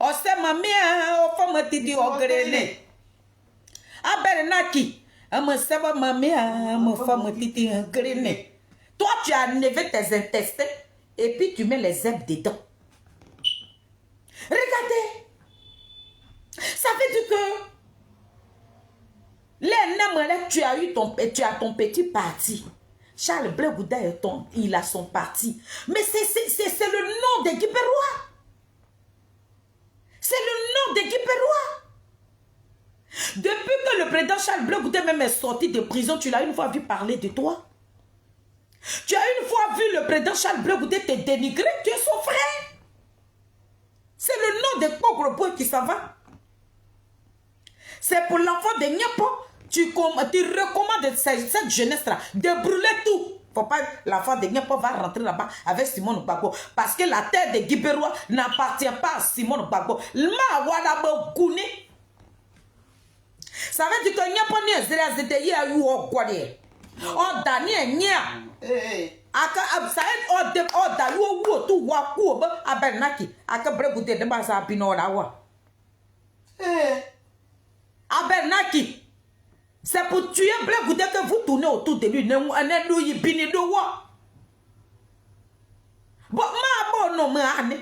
Oh, c'est ma mère, femme titi, oh, grené. Ah, Bernaki, c'est ma mère, femme titi, grené. Toi, tu as enlevé tes intestins et puis tu mets les herbes dedans. Regardez. Ça veut dire que tu as ton petit parti. Charles Blé Goudé, il a son parti. Mais c'est le nom des Guipérois. C'est le nom des Guipérois. Depuis que le président Charles Blé Goudé même est sorti de prison, tu l'as une fois vu parler de toi. Tu as une fois vu le président Charles Blé Goudé te dénigrer. Tu es son frère. C'est le nom des pauvres boys qui s'en va. C'est pour l'enfant de Niapo. Tu recommandes cette jeunesse-là de brûler tout. Faut pas l'enfant de Niapo va rentrer là-bas avec Simone Gbagbo. Parce que la terre de Guipérois n'appartient pas à Simone Gbagbo. Ça veut dire que Niapo n'est pas zétéyé à you au quoi dire. On Daniel Nia. Aka absaid o de o da yo wo tu wa ku ba Abernaki. Aka bregoute de ba sa pino la wa. Abernaki. C'est pour tuer Blé Goudé que vous tournez autour de lui. Bon, ma bon non me ane.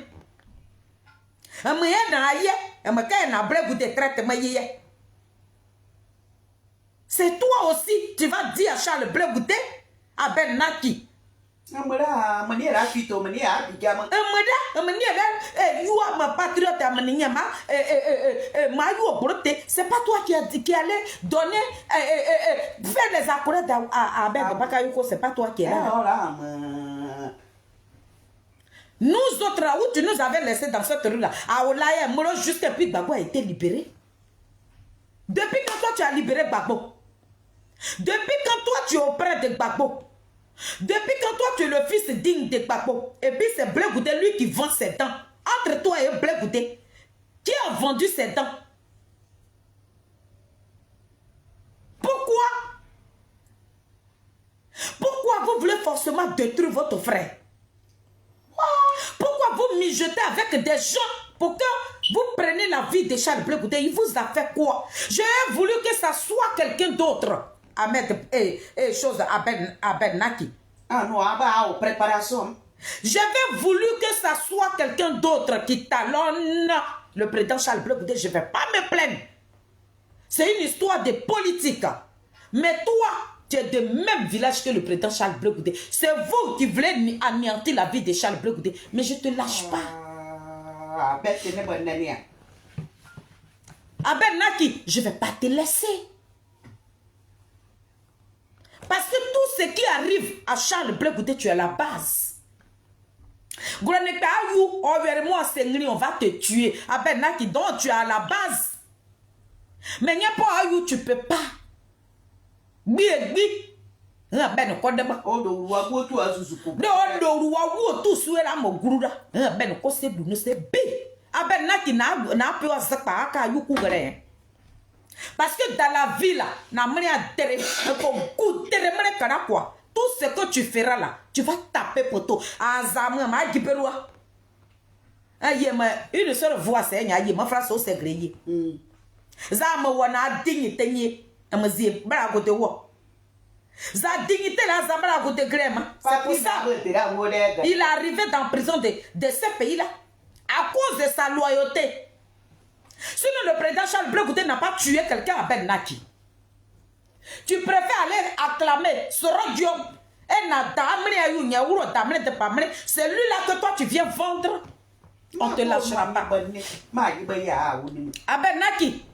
C'est toi aussi, tu vas dire à Charles Blé Goudé, à Bernaki. You are ma patriote, c'est pas toi qui allais donner, faire les accords à Ben Bakayuko, c'est pas toi qui es là. Nous autres, où tu nous avais laissé dans cette rue-là, à Olaye, Molo, juste puis Gbagbo a été libéré. Depuis quand toi tu as libéré Gbagbo? Depuis quand toi tu es auprès de Gbagbo? Depuis quand toi tu es le fils digne de Gbagbo? Et puis c'est Blé Goudé lui qui vend ses dents. Entre toi et Blé Goudé, qui a vendu ses dents? Pourquoi? Pourquoi vous voulez forcément détruire votre frère? Pourquoi vous mijotez avec des gens pour que vous preniez la vie de Charles Blé Goudé? Il vous a fait quoi? J'ai voulu que ça soit quelqu'un d'autre à mettre chose à Bernaki. Ah non, à préparation. J'avais voulu que ça soit quelqu'un d'autre qui talonne le président Charles Blé Goudé. Je ne vais pas me plaindre. C'est une histoire de politique. Mais toi, tu es de même village que le président Charles Blé Goudé. C'est vous qui voulez anéantir la vie de Charles Blé Goudé. Mais je ne te lâche pas. Abernaki, je ne vais pas te laisser. Parce que tout ce qui arrive à Charles Blé Goudé, tu es la base. Gouvernement Ayou, on va te tuer. Ah ben Naki, donc tu es à la base. Mais n'y a pas Ayou, tu peux pas. Ben ko deba. Odo wago tu azuzuko. Do wago tu suela mo guruda. Ben ko se du no se be. Ah ben Naki na pe wa zakpa aka Ayou ku gere. Parce que dans la vie là, na mene a tere ko ku tere mene kana quoi. Tout ce que tu feras là, tu vas taper poteau. Azam ma giperwa. Une seule voix c'est nya yema frère so se greye. Zama wana dignité ni amazie bra ko te wo. Za dignité là za bra ko te grema. C'est pour ça il est arrivé dans prison de ce pays là à cause de sa loyauté. Sinon le président Charles Blé Goudé n'a pas tué quelqu'un à Ben Naki. Tu préfères aller acclamer Soro Diop et c'est lui là que toi tu viens vendre. On te lâchera pas. Ah ben Naki,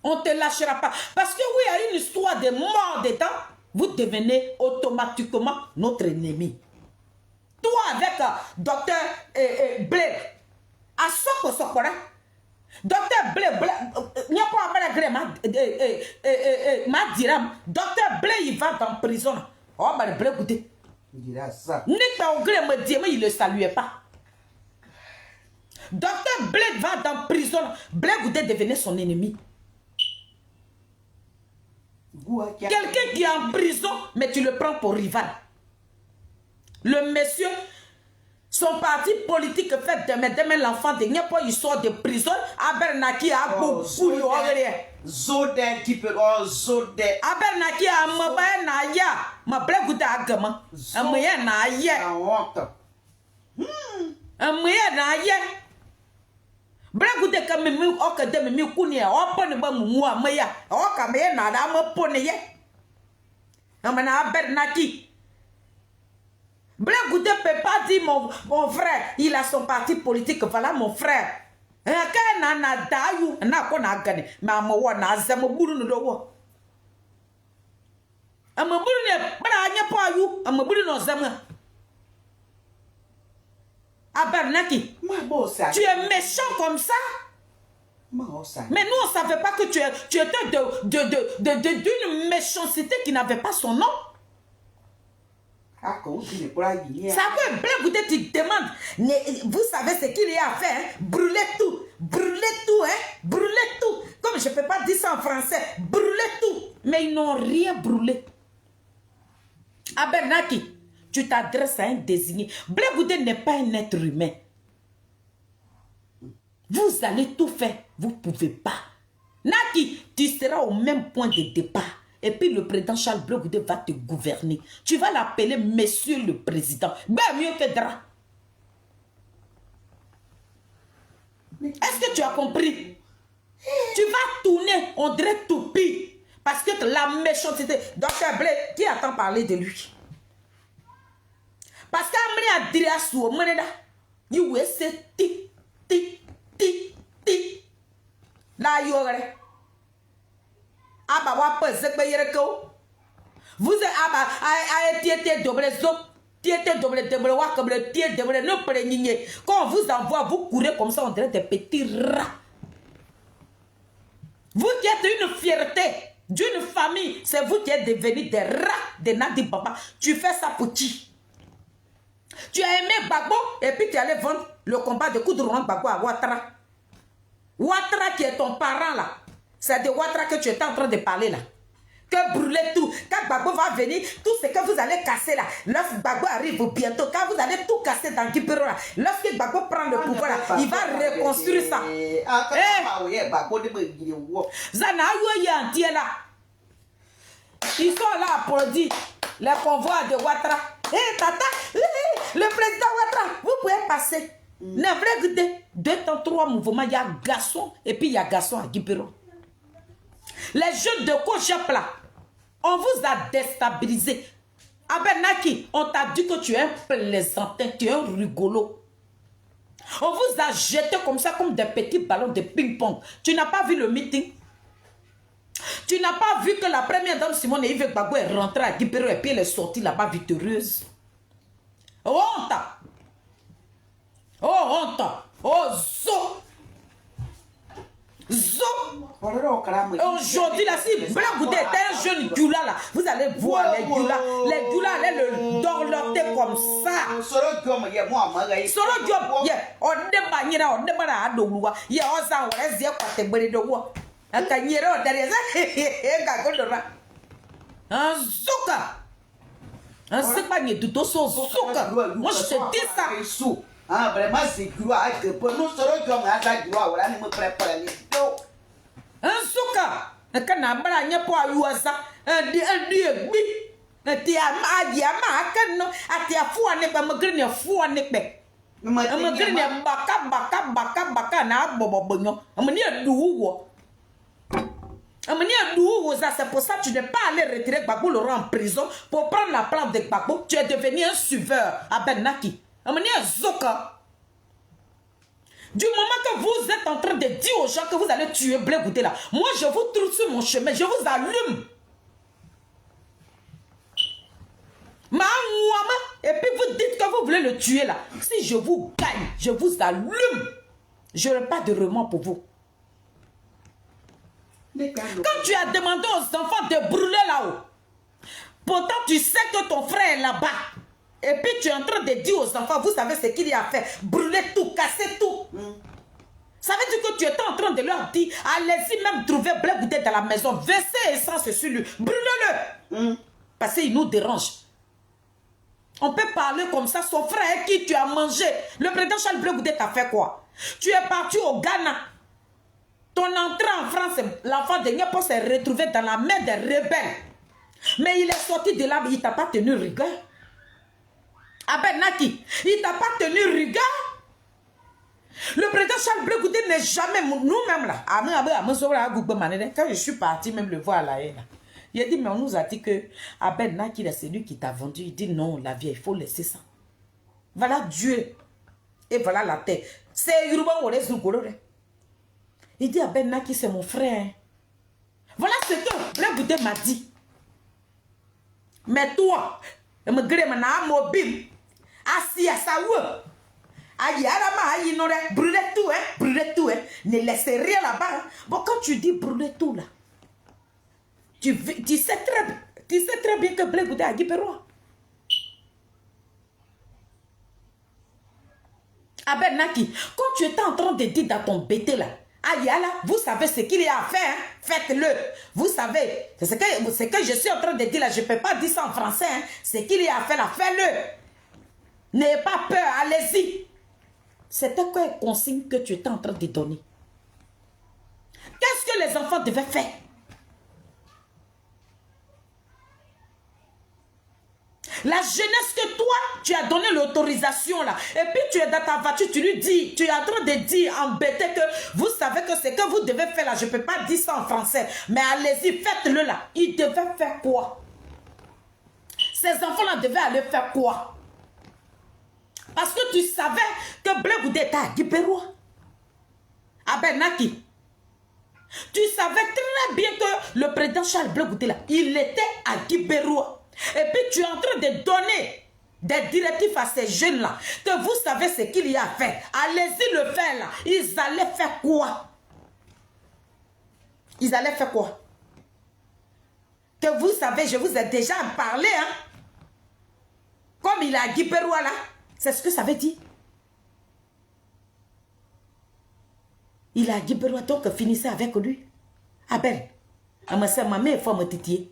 on te lâchera pas. Parce que oui, il y a une histoire de mort dedans. Vous devenez automatiquement notre ennemi. Toi avec docteur Blé, à Sokora. Docteur Blé, il n'y a pas Docteur Blé, il va dans prison. Oh, mais Blé Goudé. Il dira ça. Il ne le saluait pas. Docteur Blé va dans prison. Blé Goudé devenait son ennemi. Quelqu'un qui est en prison, mais tu le prends pour rival. Le monsieur, son parti politique fait demain l'enfant de Nyepo, il sort de prison. Abernaki a beaucoup de Zodé qui peut Zodé. Abernaki a mobile na ya, ma Blé Goudé a gamin. Un moyen na ya. Un moyen na ya. Blé Goudé comme mi o que de mi kuni o pone ba mu amaya. O ka me na da mo pone ye. Amana Abernaki. Blé Goudé ne peut pas dire mon frère, il a son parti politique, voilà mon frère. Quand on a dayu, on a qu'on a gagné, mais on a zéro boulot de l'eau. On m'a boulot, on m'a boulot, Abernaki, tu es méchant comme ça. Mais nous, on ne savait pas que tu étais d'une méchanceté qui n'avait pas son nom. Ça peut Blé Goudé, tu demandes. Vous savez ce qu'il y a à faire, hein? Brûler tout, hein? Brûler tout. Comme je ne peux pas dire ça en français, brûler tout. Mais ils n'ont rien brûlé. Abernaki, tu t'adresses à un désigné. Blé Goudé n'est pas un être humain. Vous allez tout faire, vous ne pouvez pas. Naki, tu seras au même point de départ. Et puis le président Charles Blé Goudé va te gouverner. Tu vas l'appeler monsieur le président. Ben mieux que Dra. Est-ce que tu as compris? Tu vas tourner, on dirait toupie. Parce que la méchanceté. Docteur Blé, qui attend parler de lui? Parce qu'Amri a dit à soi, il y a ce ti. Là, il y aurait. Vous êtes double quand on vous envoie, vous courez comme ça, on dirait des petits rats. Vous qui êtes une fierté d'une famille, c'est vous qui êtes devenus des rats de Nadi Baba. Tu fais ça pour qui? Tu as aimé Gbagbo et puis tu allais vendre le combat de Koudouran Gbagbo à Ouattara. Ouattara qui est ton parent là. C'est de Ouattara que tu étais en train de parler là. Que brûler tout. Quand Gbagbo va venir, tout ce que vous allez casser là, lorsque Gbagbo arrive bientôt, quand vous allez tout casser dans Guipero là, lorsque Gbagbo prend le pouvoir là, il va reconstruire ça. Zana entier là. Ils sont là applaudis. Les convois de Ouattara. Hé tata, le président Ouattara, vous pouvez passer. Ne vrai que 2 temps 3 mouvements, il y a garçon et puis il y a garçon à Guipero. Les jeunes de Kojap là, on vous a déstabilisé. Abernaki, on t'a dit que tu es un plaisantin, tu es un rigolo. On vous a jeté comme ça, comme des petits ballons de ping-pong. Tu n'as pas vu le meeting? Tu n'as pas vu que la première dame Simone Yves Gbagbo est rentrée à Guipero et puis elle est sortie là-bas victorieuse? Honte! Oh, honte. Oh, zo. Zo. Aujourd'hui, là, si Black Goudé était un jeune Djoula, là, vous allez voir les Djoula. Les Djoula allaient le dorloter comme ça. Solo Diop, on débagnera, on débarra à Douloua. Il y a un sang, on est zéro, on est brûlé de bois. Un cagnero derrière ça, un zouka. Un zouka, tout au zouka. Moi, je te dis ça. Ah, vraiment, c'est quoi que pour nous, solo Diop, on a la gloire, on a me préparer les dos. Un zouka. Un canabra, il n'y a pas eu ça. Un dieu, oui. Un tiama, diama, un canon. A tia fou, un épée, me grille, fou, un épée. Me grille, baka, na bobo, non. Un manière d'où. C'est pour ça que tu n'es pas allé retirer Gbagbo Laurent en prison pour prendre la place de Gbagbo. Tu es devenu un suiveur à Ben Naki. Zoka. Du moment que vous êtes en train de dire aux gens que vous allez tuer Blé Goudé là, moi je vous trouve sur mon chemin, je vous allume. Et puis vous dites que vous voulez le tuer là. Si je vous gagne, je vous allume. Je n'aurai pas de remords pour vous. Quand tu as demandé aux enfants de brûler là-haut, pourtant tu sais que ton frère est là-bas. Et puis tu es en train de dire aux enfants, vous savez ce qu'il y a à faire. Brûler tout, casser tout. Ça veut dire que tu étais en train de leur dire, allez-y même trouver Blé Goudé dans la maison, versez essence sur lui, brûlez-le. Parce qu'il nous dérange. On peut parler comme ça, son frère qui tu as mangé. Le président Charles Blé Goudé t'a fait quoi? Tu es parti au Ghana. Ton entrée en France, l'enfant de Niapo s'est retrouvé dans la main des rebelles. Mais il est sorti de là, mais il ne t'a pas tenu rigueur. Aben Naki, il ne t'a pas tenu rigueur. Le président Charles Blé Goudé n'est jamais, nous-mêmes là, quand je suis parti même le voir à la haine, il a dit, mais on nous a dit que Aben Naki, c'est lui qui t'a vendu. Il dit, non, la vie, il faut laisser ça. Voilà Dieu. Et voilà la terre. C'est Yoruba ou les Zougolore. Il dit à Ben Naki, c'est mon frère. Voilà ce que Blé Goudé m'a dit. Mais toi, je me grème na mobile. Assis à sa roue. Aïe, aïe, brûlez tout, hein. Brûlez tout, hein. Ne laissez rien là-bas. Bon, quand tu dis brûlez tout là, tu sais très bien que Blé Goudé a dit Pérois. Ah Ben Naki, quand tu étais en train de dire dans ton BT là, Ayala, vous savez ce qu'il y a à faire, hein? Faites-le. Vous savez, c'est ce que je suis en train de dire là, je ne peux pas dire ça en français, hein? Ce qu'il y a à faire là, faites-le. N'ayez pas peur, allez-y. C'était quoi une consigne que tu étais en train de donner? Qu'est-ce que les enfants devaient faire? La jeunesse que toi, tu as donné l'autorisation là. Et puis tu es dans ta voiture, tu lui dis, tu es en train de dire, embêté que vous savez que ce que vous devez faire là, je ne peux pas dire ça en français. Mais allez-y, faites-le là. Ils devaient faire quoi? Ces enfants-là devaient aller faire quoi? Parce que tu savais que Blé Goudé était à Guipérois. À Ben Naki. Tu savais très bien que le président Charles Blé Goudé là, il était à Guipérois. Et puis tu es en train de donner des directives à ces jeunes-là, que vous savez ce qu'il y a à faire. Allez-y le faire là. Ils allaient faire quoi? Ils allaient faire quoi? Que vous savez, je vous ai déjà parlé, hein. Comme il a Guipérois là, c'est ce que ça veut dire. Il a Guipérois, donc finissez avec lui. Ah ben, ma mère, il faut me titiller.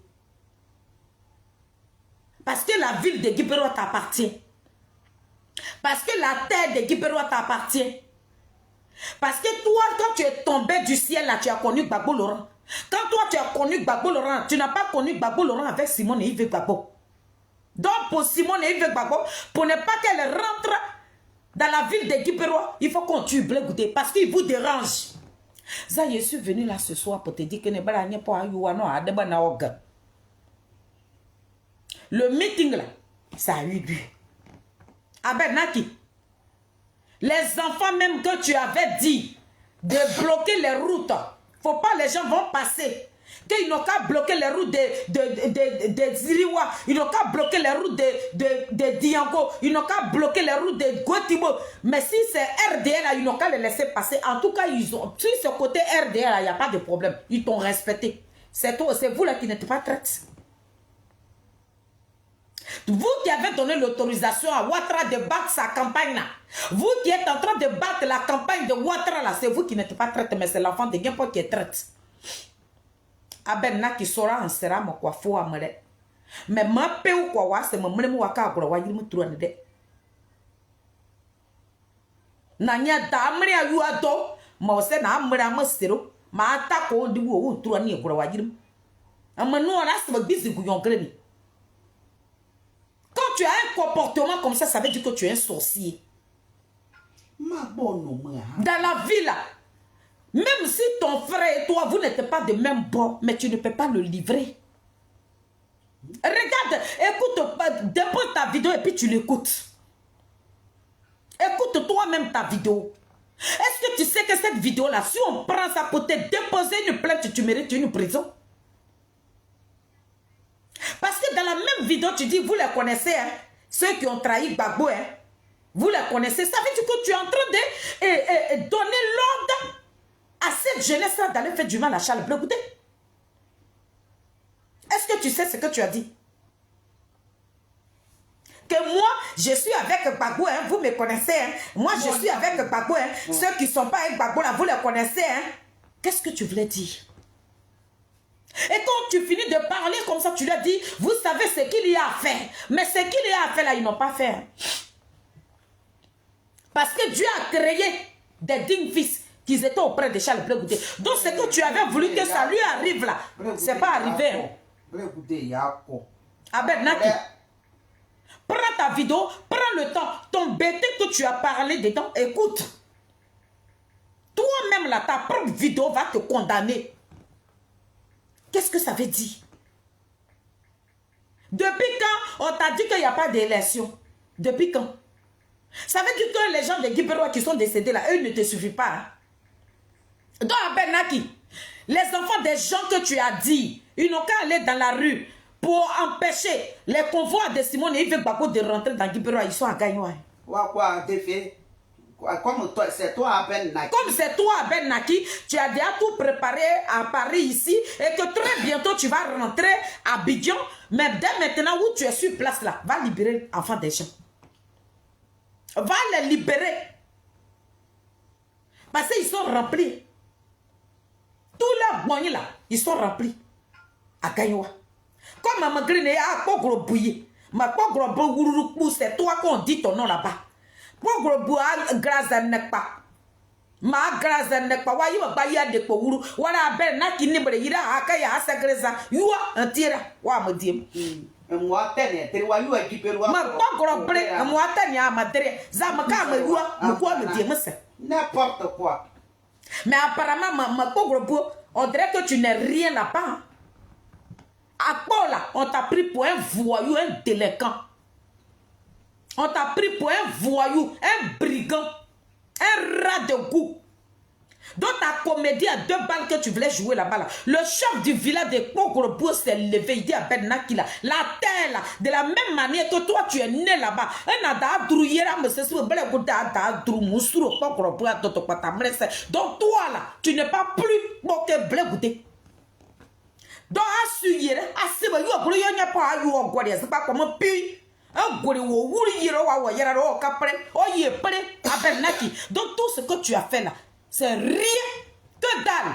Parce que la ville de Guipérois t'appartient. Parce que la terre de Guipérois t'appartient. Parce que toi, quand tu es tombé du ciel, là, tu as connu Gbagbo Laurent. Quand toi, tu as connu Gbagbo Laurent, tu n'as pas connu Gbagbo Laurent avec Simone et Yves Gbagbo. Donc, pour Simone et Yves Gbagbo, pour ne pas qu'elle rentre dans la ville de Guipérois, il faut qu'on tue Blé Goudé parce qu'il vous dérange. Ça, je suis venu là ce soir pour te dire que ne pas pas. Le meeting là, ça a eu lieu. Ah ben Naki, les enfants même que tu avais dit de bloquer les routes, faut pas les gens vont passer. Qu'ils n'ont qu'à bloquer les routes de Ziriwa, ils n'ont qu'à bloquer les routes de Diango, ils n'ont qu'à bloquer les routes de Gotibo. Mais si c'est RDL, là, ils n'ont qu'à les laisser passer. En tout cas, ils ont, si ce côté RDL, il n'y a pas de problème. Ils t'ont respecté. C'est vous là qui n'êtes pas traite. Vous qui avez donné l'autorisation à Ouattara de battre sa campagne là, vous qui êtes en train de battre la campagne de Ouattara là, c'est vous qui n'êtes pas traite, mais c'est l'enfant de Guimpo qui est traite. Abenna qui sera en sera mon quoi faut amere. Mais ma peu ou quoi c'est mon mlemu waka agora wa yiri muturu ne de. Nanya da amre ayu ado, ma ose na amre amasero, ma ata ko ndi wo uturu ani agora wa yiri. Amanu ora se busy guyon greni. Quand tu as un comportement comme ça veut dire que tu es un sorcier. Dans la vie là, même si ton frère et toi, vous n'êtes pas de même bord, mais tu ne peux pas le livrer. Regarde, écoute, dépose ta vidéo et puis tu l'écoutes. Écoute toi-même ta vidéo. Est-ce que tu sais que cette vidéo-là, si on prend ça pour te déposer une plainte, tu mérites une prison? Parce que dans la même vidéo, tu dis, vous les connaissez, hein, ceux qui ont trahi Gbagbo, hein, vous les connaissez. Ça veut dire que tu es en train de donner l'ordre à cette jeunesse-là d'aller faire du mal à Charles Blé Goudé. Est-ce que tu sais ce que tu as dit? Que moi, je suis avec Gbagbo, hein, vous me connaissez. Hein. Moi, je suis avec Gbagbo. Hein. Ceux qui ne sont pas avec Gbagbo, là, vous les connaissez. Hein. Qu'est-ce que tu voulais dire? Et quand tu finis de parler comme ça, tu leur dis, vous savez ce qu'il y a à faire. Mais ce qu'il y a à faire, là, ils n'ont pas fait. Hein. Parce que Dieu a créé des dignes fils qui étaient auprès de Charles Blé Goudé. Donc, ce que tu avais voulu que ça lui arrive là, c'est pas arrivé. Hein. Abed Naki, prends ta vidéo, prends le temps, ton bêté que tu as parlé dedans, écoute. Toi-même là, ta propre vidéo va te condamner. Qu'est-ce que ça veut dire? Depuis quand on t'a dit qu'il n'y a pas d'élection? Depuis quand? Ça veut dire que les gens de Guibérois qui sont décédés là, eux ne te suffisent pas. Hein? Donc, Abed Naki, les enfants des gens que tu as dit, ils n'ont qu'à aller dans la rue pour empêcher les convois de Simone et Yves Gbagbo de rentrer dans Guibérois. Ils sont à Gagnon. Comme c'est toi, Abed Naki. Comme c'est toi, Abed Naki, tu as déjà tout préparé à Paris ici et que très bientôt tu vas rentrer à Abidjan. Mais dès maintenant où tu es sur place là, va libérer l'enfant des gens. Va les libérer. Parce qu'ils sont remplis. Tous les moyens là, ils sont remplis. À Gagnoua. Comme ma grine a pas gros bouillie. Ma pas gros bouillie, c'est toi qu'on dit ton nom là-bas. Pas gros bouillie, grâce à Nekpa. Ma grâce à Nekpa, wa yiwa ba ya de pouru. Wala Abed Naki ni bre yira akaya asagreza. Yuwa antira wa modiem. Moi tenez, tu vois you Guibérois. Ma pas gros bre, moi tenez à madre. Za ma ka me yuwa, me quoi me diem ça. N'importe quoi. Mais apparemment ma pas gros bou, on dirait que tu n'es rien là-bas. À Paula, on t'a pris pour un voyou, un délinquant. On t'a pris pour un voyou, un brigand, un rat de goût. Dans ta comédie à 2 balles que tu voulais jouer là-bas, là, le chef du village de Pogro s'est levé, il dit à Ben Naki, la terre, là, de la même manière que toi, tu es né là-bas. Donc toi, là, tu n'es pas plus blé goûté. Donc, assuyer, assurer, il n'y a pas eu en Guadia, c'est pas comme un puits. Un Guadia, ou Yero, Capre, oh, y est prêt à Ben Naki. Donc, tout ce que tu as fait là, c'est rien que dalle.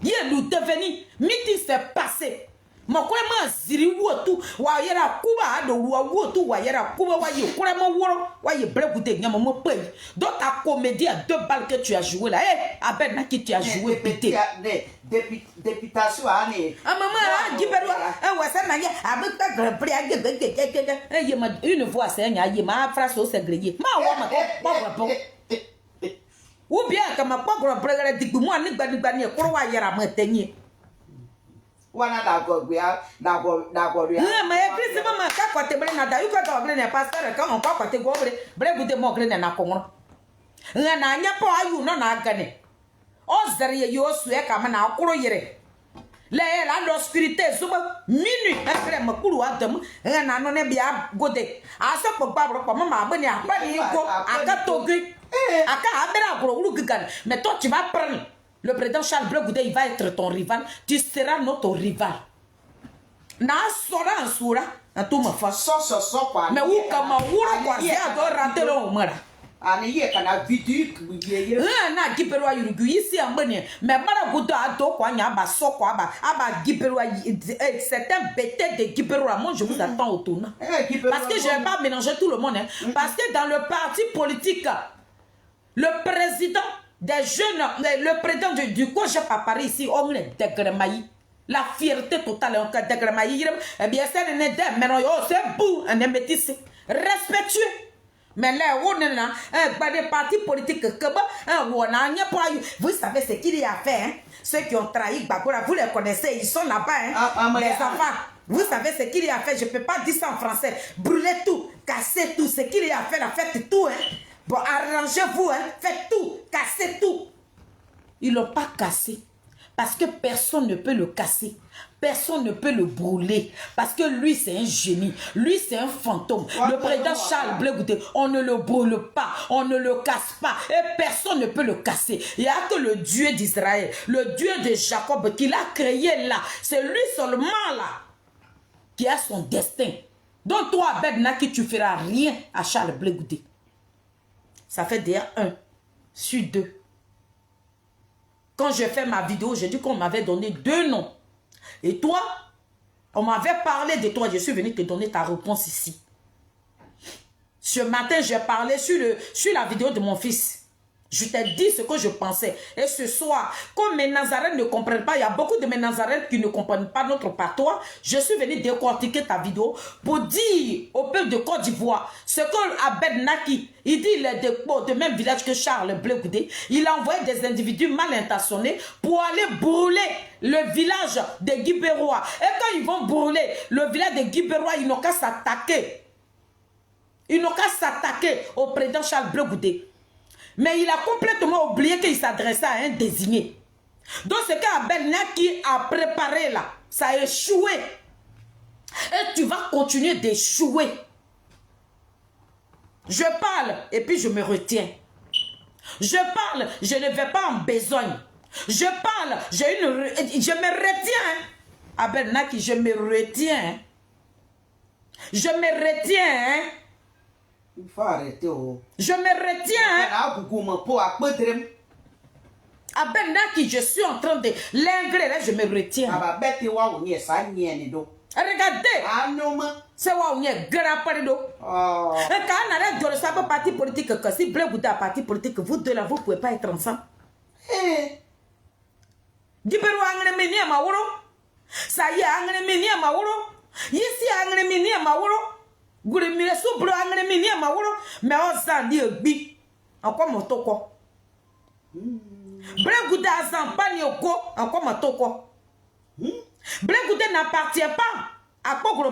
Il est nous devenu, midi s'est passé. Ma quoi ma ziri wotu wa yera kuba do wa wotu wa yera kuba wa yi kura ma woro wa yi bre goûter nyama mo paye. Donc ta comédie à 2 balles que tu as joué là, Abed Naki tu as joué pété. Députation année. Ah maman Guibérois, ouais ça na ya avec ta grand prix une voix c'est nya yi ma phrase au ségré. Ma wa ma pas ou bien comme pas grand prix dit moi ni gbani ko wa yera ma tenye. Wana d'agogwia d'agogwia. Mais Christ maman ka kote bre na da yu ka bre na pasteur ka on ka kote go bre goûter mo bre na konro. Na nya po ayu no na gane. O zere ye yo su e ka ma na akoro yere. L'obscurité, minuit, après ma coulou à demain, rien à non bien godé. À ce que Barbara, comme ma bonne à Togu, à Kabera, mais toi tu vas prendre le président Charles Bleu Goudé, il va être ton rival, tu seras notre rival. Na sora sura, na tout ma face. Mais où comme où quoi, c'est à rentrer au mara. Ani ye kana vidéo kuye na giperwa yurugu isi ambene mais mara gudo ato kwa nya ba soko aba giperwa certains bêtés de giperwa moi je vous attends au tournant parce que je vais pas mélanger tout le monde hein. Parce que dans le parti politique le président des jeunes le président du Coja à Paris ici on est dégremaï la fierté totale en cas dégremaï eh bien c'est n'est pas mais non c'est beau un métis respectueux. Mais là, on est là, des partis politiques, vous savez ce qu'il y a fait, hein? Ceux qui ont trahi Bakura, vous les connaissez, ils sont là-bas, hein? Les enfants, vous savez ce qu'il y a fait, je ne peux pas dire ça en français, brûler tout, casser tout, ce qu'il y a fait, la faites tout, hein? Bon, arrangez-vous, hein? Faites tout, cassez tout. Ils ne l'ont pas cassé, parce que personne ne peut le casser. Personne ne peut le brûler parce que lui c'est un génie, lui c'est un fantôme. Le président Charles Bleu Goudé, on ne le brûle pas, on ne le casse pas et personne ne peut le casser. Il n'y a que le Dieu d'Israël, le Dieu de Jacob qui l'a créé là. C'est lui seulement là qui a son destin. Donc toi, Abed Naki, tu ne feras rien à Charles Bleu Goudé. Ça fait déjà 1 sur 2. Quand je fais ma vidéo, j'ai dit qu'on m'avait donné 2 noms. Et toi, on m'avait parlé de toi. Je suis venu te donner ta réponse ici. Ce matin, j'ai parlé sur la vidéo de mon fils. Je t'ai dit ce que je pensais. Et ce soir, comme mes Nazarènes ne comprennent pas, il y a beaucoup de mes Nazarènes qui ne comprennent pas notre patois. Je suis venu décortiquer ta vidéo pour dire au peuple de Côte d'Ivoire ce que Abed Naki, il dit il est de même village que Charles Bleu Goudé. Il a envoyé des individus mal intentionnés pour aller brûler le village de Guibérois. Et quand ils vont brûler le village de Guibérois, ils n'ont qu'à s'attaquer. Ils n'ont qu'à s'attaquer au président Charles Bleu Goudé. Mais il a complètement oublié qu'il s'adressait à un désigné. Donc ce qu'Abed Naki a préparé là, ça a échoué. Et tu vas continuer d'échouer. Je parle et puis je me retiens. Je parle, je ne vais pas en besogne. Je parle, je me retiens. Abed Naki, je me retiens. Je me retiens. Il faut arrêter. Oh. Je me retiens. Abed Naki, je suis en train de l'ingrédient, je me retiens. Regardez. C'est où on est grand parido. Quand on arrête de savoir parti politique, que si Bleu Goudé a parti politique, vous deux là, vous ne pouvez pas être ensemble. Gibero angre meni amaworo. Ça y est, angre meni amaworo. Ici, angre meni amaworo. Goure mire sous bro angre meni amaworo. Mais on s'en dit bi. Encore mon toko. Bleu Goudé a zampani oko. Encore mon toko. Bleu Goudé n'appartient pas à Pogro.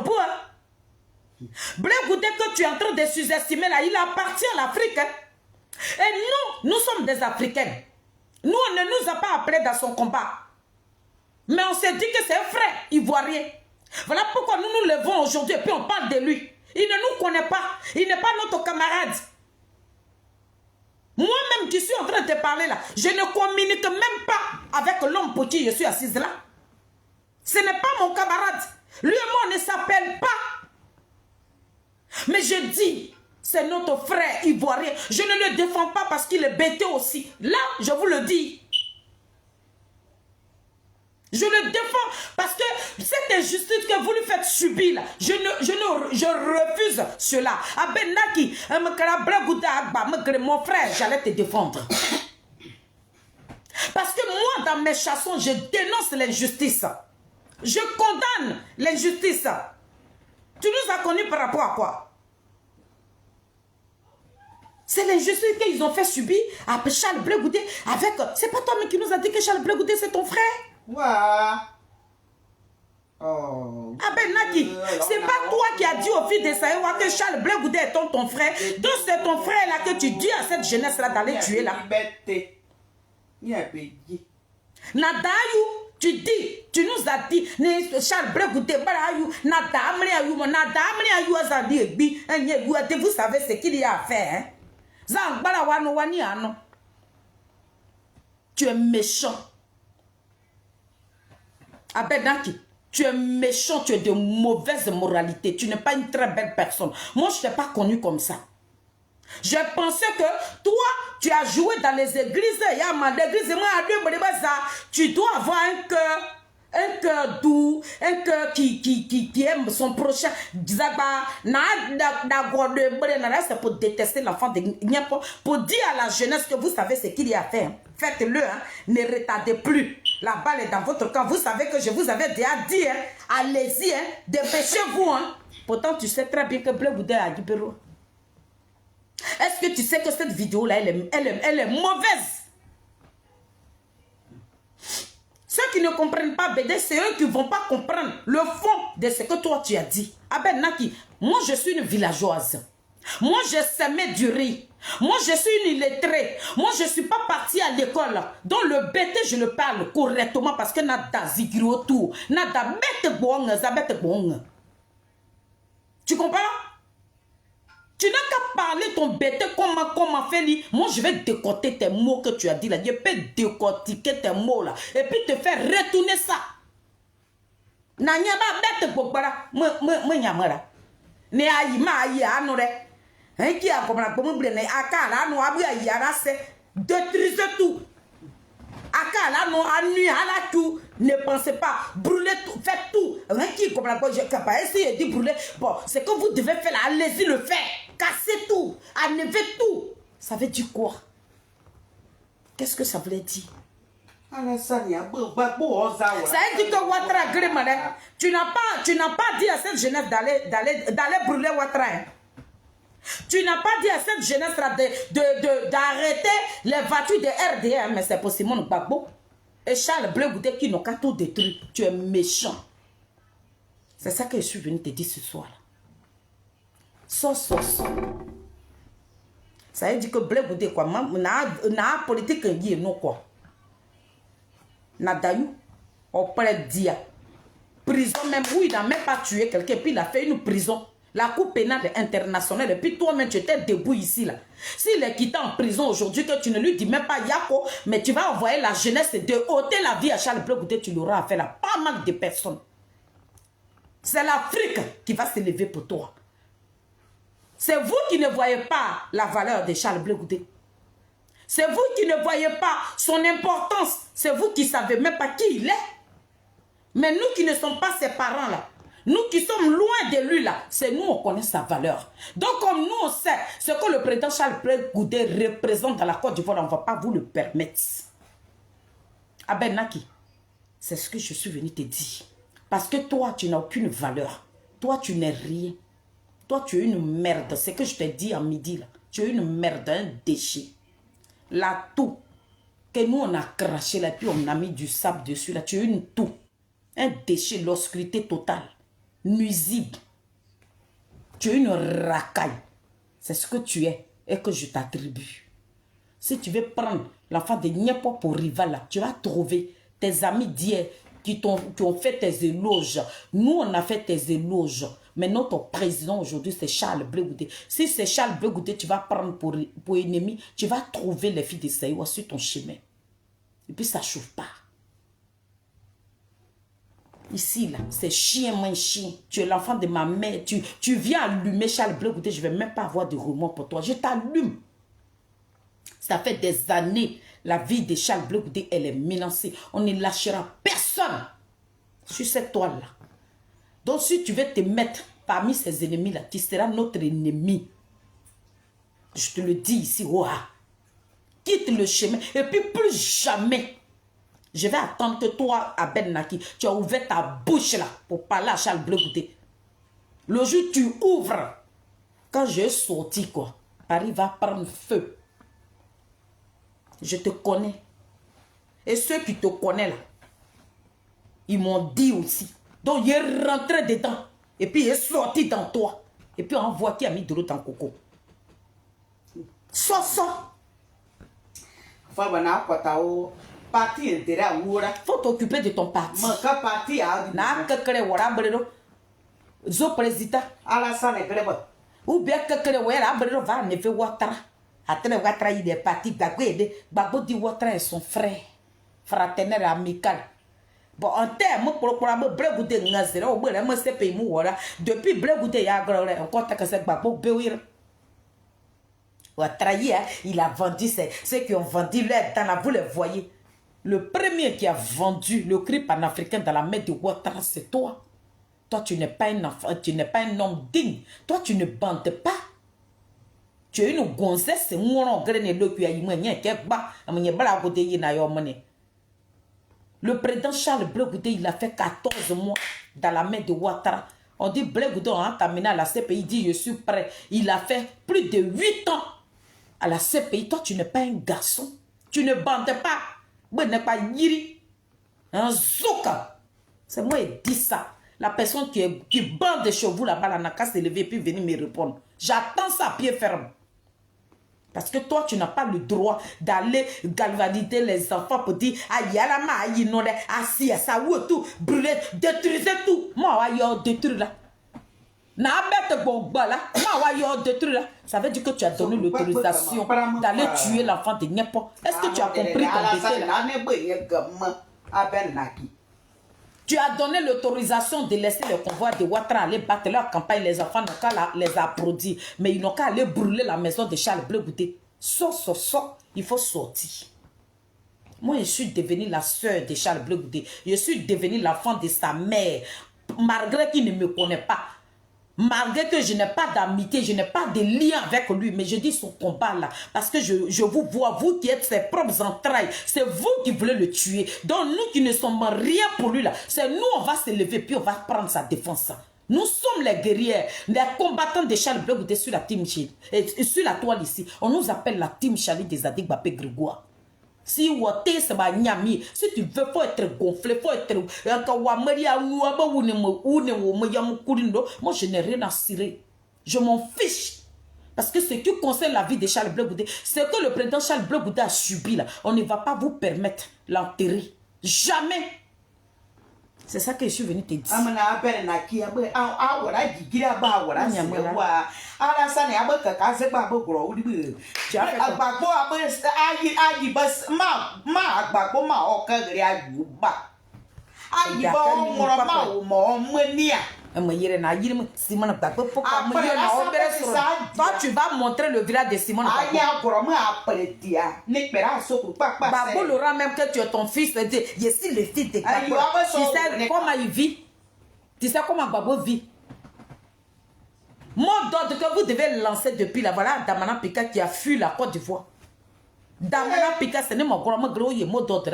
Bleu Goudé que tu es en train de sous-estimer là, il appartient à l'Afrique. Hein? Et nous sommes des Africains. Nous, on ne nous a pas appelés dans son combat. Mais on s'est dit que c'est un frère ivoirien. Voilà pourquoi nous nous levons aujourd'hui et puis on parle de lui. Il ne nous connaît pas. Il n'est pas notre camarade. Moi-même qui suis en train de te parler là, je ne communique même pas avec l'homme pour qui je suis assise là. Ce n'est pas mon camarade. Lui et moi, on ne s'appelle pas. Mais je dis, c'est notre frère ivoirien. Je ne le défends pas parce qu'il est bêté aussi. Là, je vous le dis. Je le défends parce que cette injustice que vous lui faites subir là, je refuse cela. Abed Naki, mon frère, j'allais te défendre. Parce que moi, dans mes chansons, je dénonce l'injustice. Je condamne l'injustice. Tu nous as connus par rapport à quoi? C'est l'injustice qu'ils ont fait subir à Charles Bleu Goudé avec... C'est pas toi-même qui nous a dit que Charles Bleu Goudé c'est ton frère? Ouais. Oh. Abed Naki, c'est pas toi qui as dit au fils de Saïwa que Charles Bleu Goudé est ton frère. Donc c'est ton frère là que tu dis à cette jeunesse là d'aller tuer là. Nadayu, Tu dis, tu nous as dit, Charles Blegoudé, vous savez ce qu'il y a à faire. Hein? Tu es méchant. Abedaki, tu es méchant, tu es de mauvaise moralité. Tu n'es pas une très belle personne. Moi, je ne t'ai pas connu comme ça. Je pensais que toi, tu as joué dans les églises. Tu dois avoir un cœur doux, un cœur qui aime son prochain. C'est pour détester l'enfant de Niapo, pour dire à la jeunesse que vous savez ce qu'il y a à faire. Faites-le, hein. Ne retardez plus. La balle est dans votre camp. Vous savez que je vous avais déjà dit, hein. Allez-y, hein. Dépêchez-vous. Hein. Pourtant, tu sais très bien que Blegoudé a dit Péro. Est-ce que tu sais que cette vidéo-là, elle est mauvaise? Ceux qui ne comprennent pas BD, c'est eux qui ne vont pas comprendre le fond de ce que toi tu as dit. Abed Naki, moi je suis une villageoise. Moi je semais du riz. Moi je suis une illettrée. Moi je ne suis pas partie à l'école. Donc le BD je le parle correctement parce que nada zigiro tout. Nada bête bon, zabette bon. Tu comprends? Tu n'as qu'à parler ton bête comment fait lui. Moi, je vais décortiquer tes mots que tu as dit là. Je peux décortiquer tes mots là. Et puis te faire retourner ça. Nanyaba bête bokbara. Moi nyamara. Ne ayi ma ayi anore. Hein qui a comme la pomme blé ne akala no abu ayi arase. Détruisez tout. Akala no anu ala tout. Ne pensez pas. Brûlez tout. Faites tout. Hein qui comme la pomme je capable essayer de brûler. Bon, c'est que vous devez faire là. Allez-y le faire. Casser tout, enlever tout. Ça veut dire quoi? Qu'est-ce que ça voulait dire? Ça veut dire que Ouattara, tu n'as pas dit à cette jeunesse d'aller brûler Ouattara. Hein? Tu n'as pas dit à cette jeunesse d'arrêter les voitures de RDM, mais c'est pour Simone Gbagbo et Charles Blegoudé qui n'ont qu'à tout détruire. Tu es méchant. C'est ça que je suis venu te dire ce soir. So. Ça veut dire que Blegoudé quoi, na politique qui est non quoi. Na daïou, auprès d'IA. Prison même, oui, il n'a même pas tué quelqu'un, puis il a fait une prison. La Cour pénale internationale, et puis toi-même tu étais debout ici là. S'il est quitté en prison aujourd'hui, que tu ne lui dis même pas Yako, mais tu vas envoyer la jeunesse de ôter la vie à Charles Blegoudé, tu l'auras fait là. Pas mal de personnes. C'est l'Afrique qui va se lever pour toi. C'est vous qui ne voyez pas la valeur de Charles Blegoudé. C'est vous qui ne voyez pas son importance. C'est vous qui ne savez même pas qui il est. Mais nous qui ne sommes pas ses parents là, nous qui sommes loin de lui là, c'est nous on connaît sa valeur. Donc comme nous on sait ce que le président Charles Blegoudé représente dans la Côte d'Ivoire, on ne va pas vous le permettre. Abed Naki, c'est ce que je suis venu te dire. Parce que toi tu n'as aucune valeur. Toi tu n'es rien. Toi, tu es une merde. C'est ce que je t'ai dit en midi, là. Tu es une merde, un déchet. La toux que nous, on a craché, là, puis on a mis du sable dessus, là. Tu es une toux. Un déchet, l'obscurité totale. Nuisible. Tu es une racaille. C'est ce que tu es et que je t'attribue. Si tu veux prendre l'enfant de Niapo pour rival, là, tu vas trouver tes amis d'hier qui ont fait tes éloges. Nous, on a fait tes éloges. Mais notre président aujourd'hui, c'est Charles Blegoudé. Si c'est Charles Blegoudé, tu vas prendre pour ennemi, tu vas trouver les filles de Saïwa sur ton chemin. Et puis ça ne chauffe pas. Ici, là, c'est chien, moins chien. Tu es l'enfant de ma mère. Tu viens allumer Charles Blegoudé, je ne vais même pas avoir de remords pour toi. Je t'allume. Ça fait des années, la vie de Charles Blegoudé, elle est menacée. On ne lâchera personne sur cette toile-là. Donc, si tu veux te mettre parmi ces ennemis-là, tu seras notre ennemi. Je te le dis ici, ouah. Quitte le chemin. Et puis, plus jamais, je vais attendre que toi, Abed Naki, tu as ouvert ta bouche là pour parler à Charles Blegoudé. Le jour où tu ouvres, quand je suis sorti, quoi, Paris va prendre feu. Je te connais. Et ceux qui te connaissent là, ils m'ont dit aussi. Donc, il est rentré dedans. Et puis, il est sorti dans toi. Et puis, on voit qui a mis de l'eau dans le coco. So. Faut que Parti intérêt à Oura. Faut t'occuper de ton parti. Manca parti à. Na kekele wara brero. Zo président. Alassane est grave. Ou bien kekele wara brero va ne fait Ouattara. Attends, Ouattara il est parti. Gbagbo dit Ouattara est son frère. Fraternel amical. Bon, en termes, pour Brégoudé, depuis Brégoudé, il y a encore que c'est Gbagbo Béouir. Ouattara, il a vendu ceux qui ont vendu l'air dans vous les voyez. Le premier qui a vendu le cri panafricain dans la main de Ouattara, c'est toi. Toi, tu n'es pas un enfant, tu n'es pas un homme digne. Toi, tu ne bandes pas. Tu es une gonzesse, c'est moi, le président Charles Blé Goudé, il a fait 14 mois dans la main de Ouattara. On dit Blé Goudé, on a terminé à la CPI, il dit je suis prêt. Il a fait plus de 8 ans à la CPI. Toi, tu n'es pas un garçon. Tu ne bandes pas. Tu n'es pas Yiri. Un Zoka. C'est moi qui dis ça. La personne qui bande chez vous là-bas, n'a qu'à se lever et puis venir me répondre. J'attends ça à pied ferme. Parce que toi, tu n'as pas le droit d'aller galvaniser les enfants pour dire aïe, ma aïe, non, assis, ça ou tout, brûler, détruire tout. Moi, aïe, détruire là. N'a pas de bon là. Moi, aïe, détruire là. Ça veut dire que tu as donné l'autorisation d'aller tuer l'enfant de n'importe. Est-ce que tu as compris ton décès là? Tu as donné l'autorisation de laisser le convoi de Ouattara aller battre leur campagne. Les enfants n'ont qu'à les applaudir. Mais ils n'ont qu'à aller brûler la maison de Charles Blé Goudé. Il faut sortir. Moi, je suis devenue la soeur de Charles Blé Goudé. Je suis devenue l'enfant de sa mère. Malgré qu'il ne me connaît pas. Malgré que je n'ai pas d'amitié, je n'ai pas de lien avec lui, mais je dis son combat là, parce que je vous vois, vous qui êtes ses propres entrailles, c'est vous qui voulez le tuer. Donc nous qui ne sommes rien pour lui là, c'est nous, on va se lever, puis on va prendre sa défense. Nous sommes les guerriers, les combattants de Charles Blé Goudé sur la team Chili, et sur la toile ici, on nous appelle la team Chali des Adik Bapé Grégoire. Si tu veux, faut être gonflé, faut être. Moi, je n'ai rien à cirer. Je m'en fiche. Parce que ce qui concerne la vie de Charles Blé Goudé, c'est que le président Charles Blé Goudé a subi là. On ne va pas vous permettre l'enterrer. Jamais. C'est ça que je suis venu te dire. Toi, tu vas montrer le village de Simon. Gbagbo l'aura même que tu es ton fils. Je suis le fils de Gbagbo. Tu sais comment il vit? Tu sais comment Gbagbo vit? Mot d'ordre que vous devez lancer depuis là. Voilà Damana Pika qui a fui la Côte d'Ivoire. Damana Pika, ce n'est mon grand gros, il y a mot d'ordre.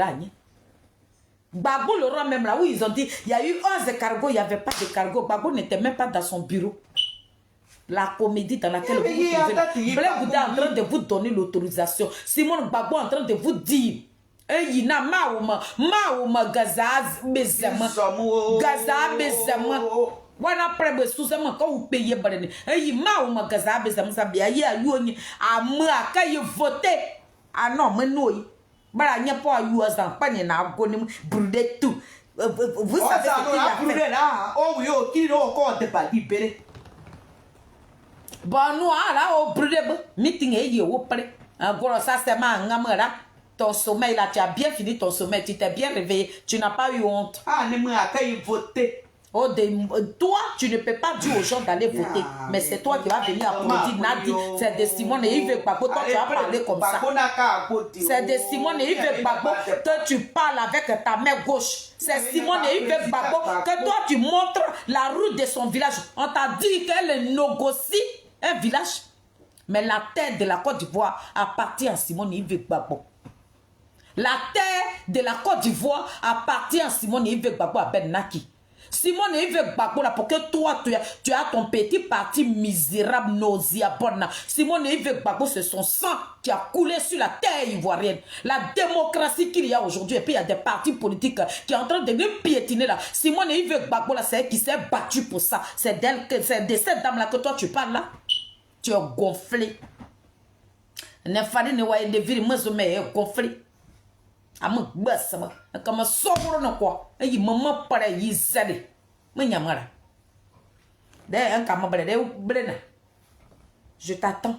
Gbagbo l'aura même là où ils ont dit il y a eu 11 cargos, il n'y avait pas de cargo. Gbagbo n'était même pas dans son bureau. La comédie dans laquelle vous trouvez. Blé Goudé est en train de vous donner l'autorisation. Simon Gbagbo est en train de vous dire. Yina maouma gazaz bezema. Gaza bezema. Wana prebe sous-moi quand vous payez barene. Maouma gaza bezema sabia ya yoni. Ama kaye voter. Ah non, mais nous. Bara n'y a pas eu à zampane na goni brûler tout. Vous savez ce qu'il a fait là. Oh oui, qui n'a encore de pas libéré. Bon, nous, là, au brûlé, meeting et au près. Encore ça, c'est ma ngamera. Ton sommeil, là, tu as bien fini ton sommeil, tu t'es bien réveillé, tu n'as pas eu honte. Ah, ne m'a qu'à y voter. Oh, toi, tu ne peux pas dire aux gens d'aller voter, mais c'est toi qui vas venir applaudir Nadi. C'est de Simone et Yves Gbagbo, toi, tu vas parler comme ça. C'est de Simone et Yves Gbagbo que tu parles avec ta main gauche. C'est Simone et Yves Gbagbo que toi, tu montres la route de son village. On t'a dit qu'elle négocie un village. Mais la terre de la Côte d'Ivoire appartient à Simone et Yves Gbagbo. La terre de la Côte d'Ivoire appartient à Simone et Yves Gbagbo à Ben Naki. Simone et Yves Gbagbo là, pour que toi, tu as ton petit parti misérable, nauséabonde. Simone et Yves Gbagbo, c'est son sang qui a coulé sur la terre ivoirienne. La démocratie qu'il y a aujourd'hui, et puis il y a des partis politiques qui sont en train de nous piétiner là. Simone et Yves Gbagbo là, c'est elle qui s'est battue pour ça. C'est de cette dame là que toi tu parles là. Tu es gonflé. Ne fallait ne voyer de ville, moi je me gonflé. Am gbasama comme sobro no quoi yi mama para yi zade me nyamara de un kama brena je t'attends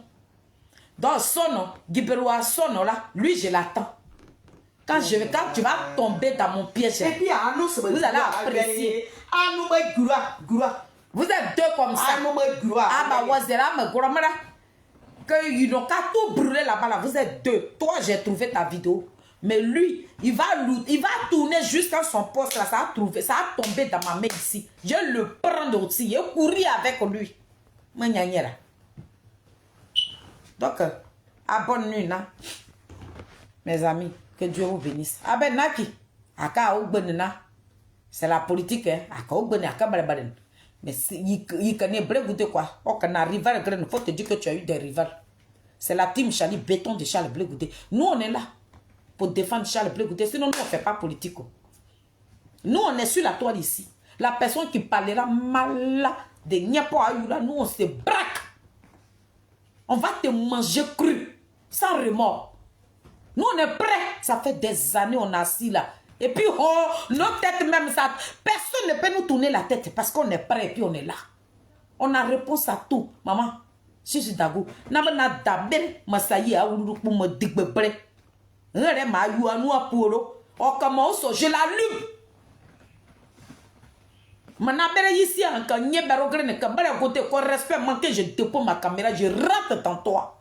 dans son Giberoa son là lui je l'attends quand tu vas tomber dans mon piège et puis vous allez apprécier vous êtes deux comme ça ah bah wazera me gromara que you n'ont qu'à tout brûler là-bas là vous êtes deux toi j'ai trouvé ta vidéo. Mais lui, il va tourner jusqu'à son poste là, ça a tombé dans ma main ici. Je le prends aussi, je courir avec lui. Donc, abonne-nous, mes amis, que Dieu vous bénisse. Ah ben, Naki, c'est la politique, hein. Mais il connaît Blé quoi. Oh, quand on arrive à il faut te dire que tu as eu des rivales. C'est la team Charlie Béton de Charles Blé Goudé. Nous, on est là pour défendre Charles Blé Goudé. Sinon, nous, on ne fait pas politique. Nous, on est sur la toile ici. La personne qui parlera mal de Niapo Ayoula, nous, on se braque. On va te manger cru, sans remords. Nous, on est prêts. Ça fait des années, on est assis là. Et puis, oh, nos têtes même, ça, personne ne peut nous tourner la tête parce qu'on est prêt et puis on est là. On a réponse à tout. Maman, si je d'ago, n'a pas d'abel, ma saïe a ou pour me digbebre. Rien ma you à nous à polo. Oh, comment je l'allume. Manabere ici, quand n'y a pas de caméra, côté qu'on respect, manqué, je dépose ma caméra, je rentre dans toi.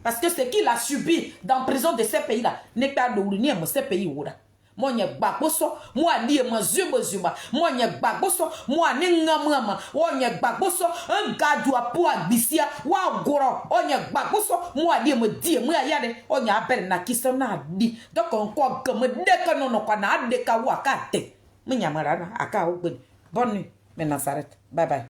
Parce que ce qu'il a subi dans la prison de ces pays-là n'est pas de l'union de ces pays-là. Moi, je suis bagoso, moi, je suis bagoso, moi, je suis bagoso, moi, je suis bagoso, un gars doit pouvoir bissia, wa goro, on y a bagoso, moi, je me dis, moi, yale, on y a appelé na qui s'en a dit. Donc, on croit que me déconne, on a des kawakate. Mais y a marana, aka, bonne nuit, maintenant, s'arrête. Bye bye.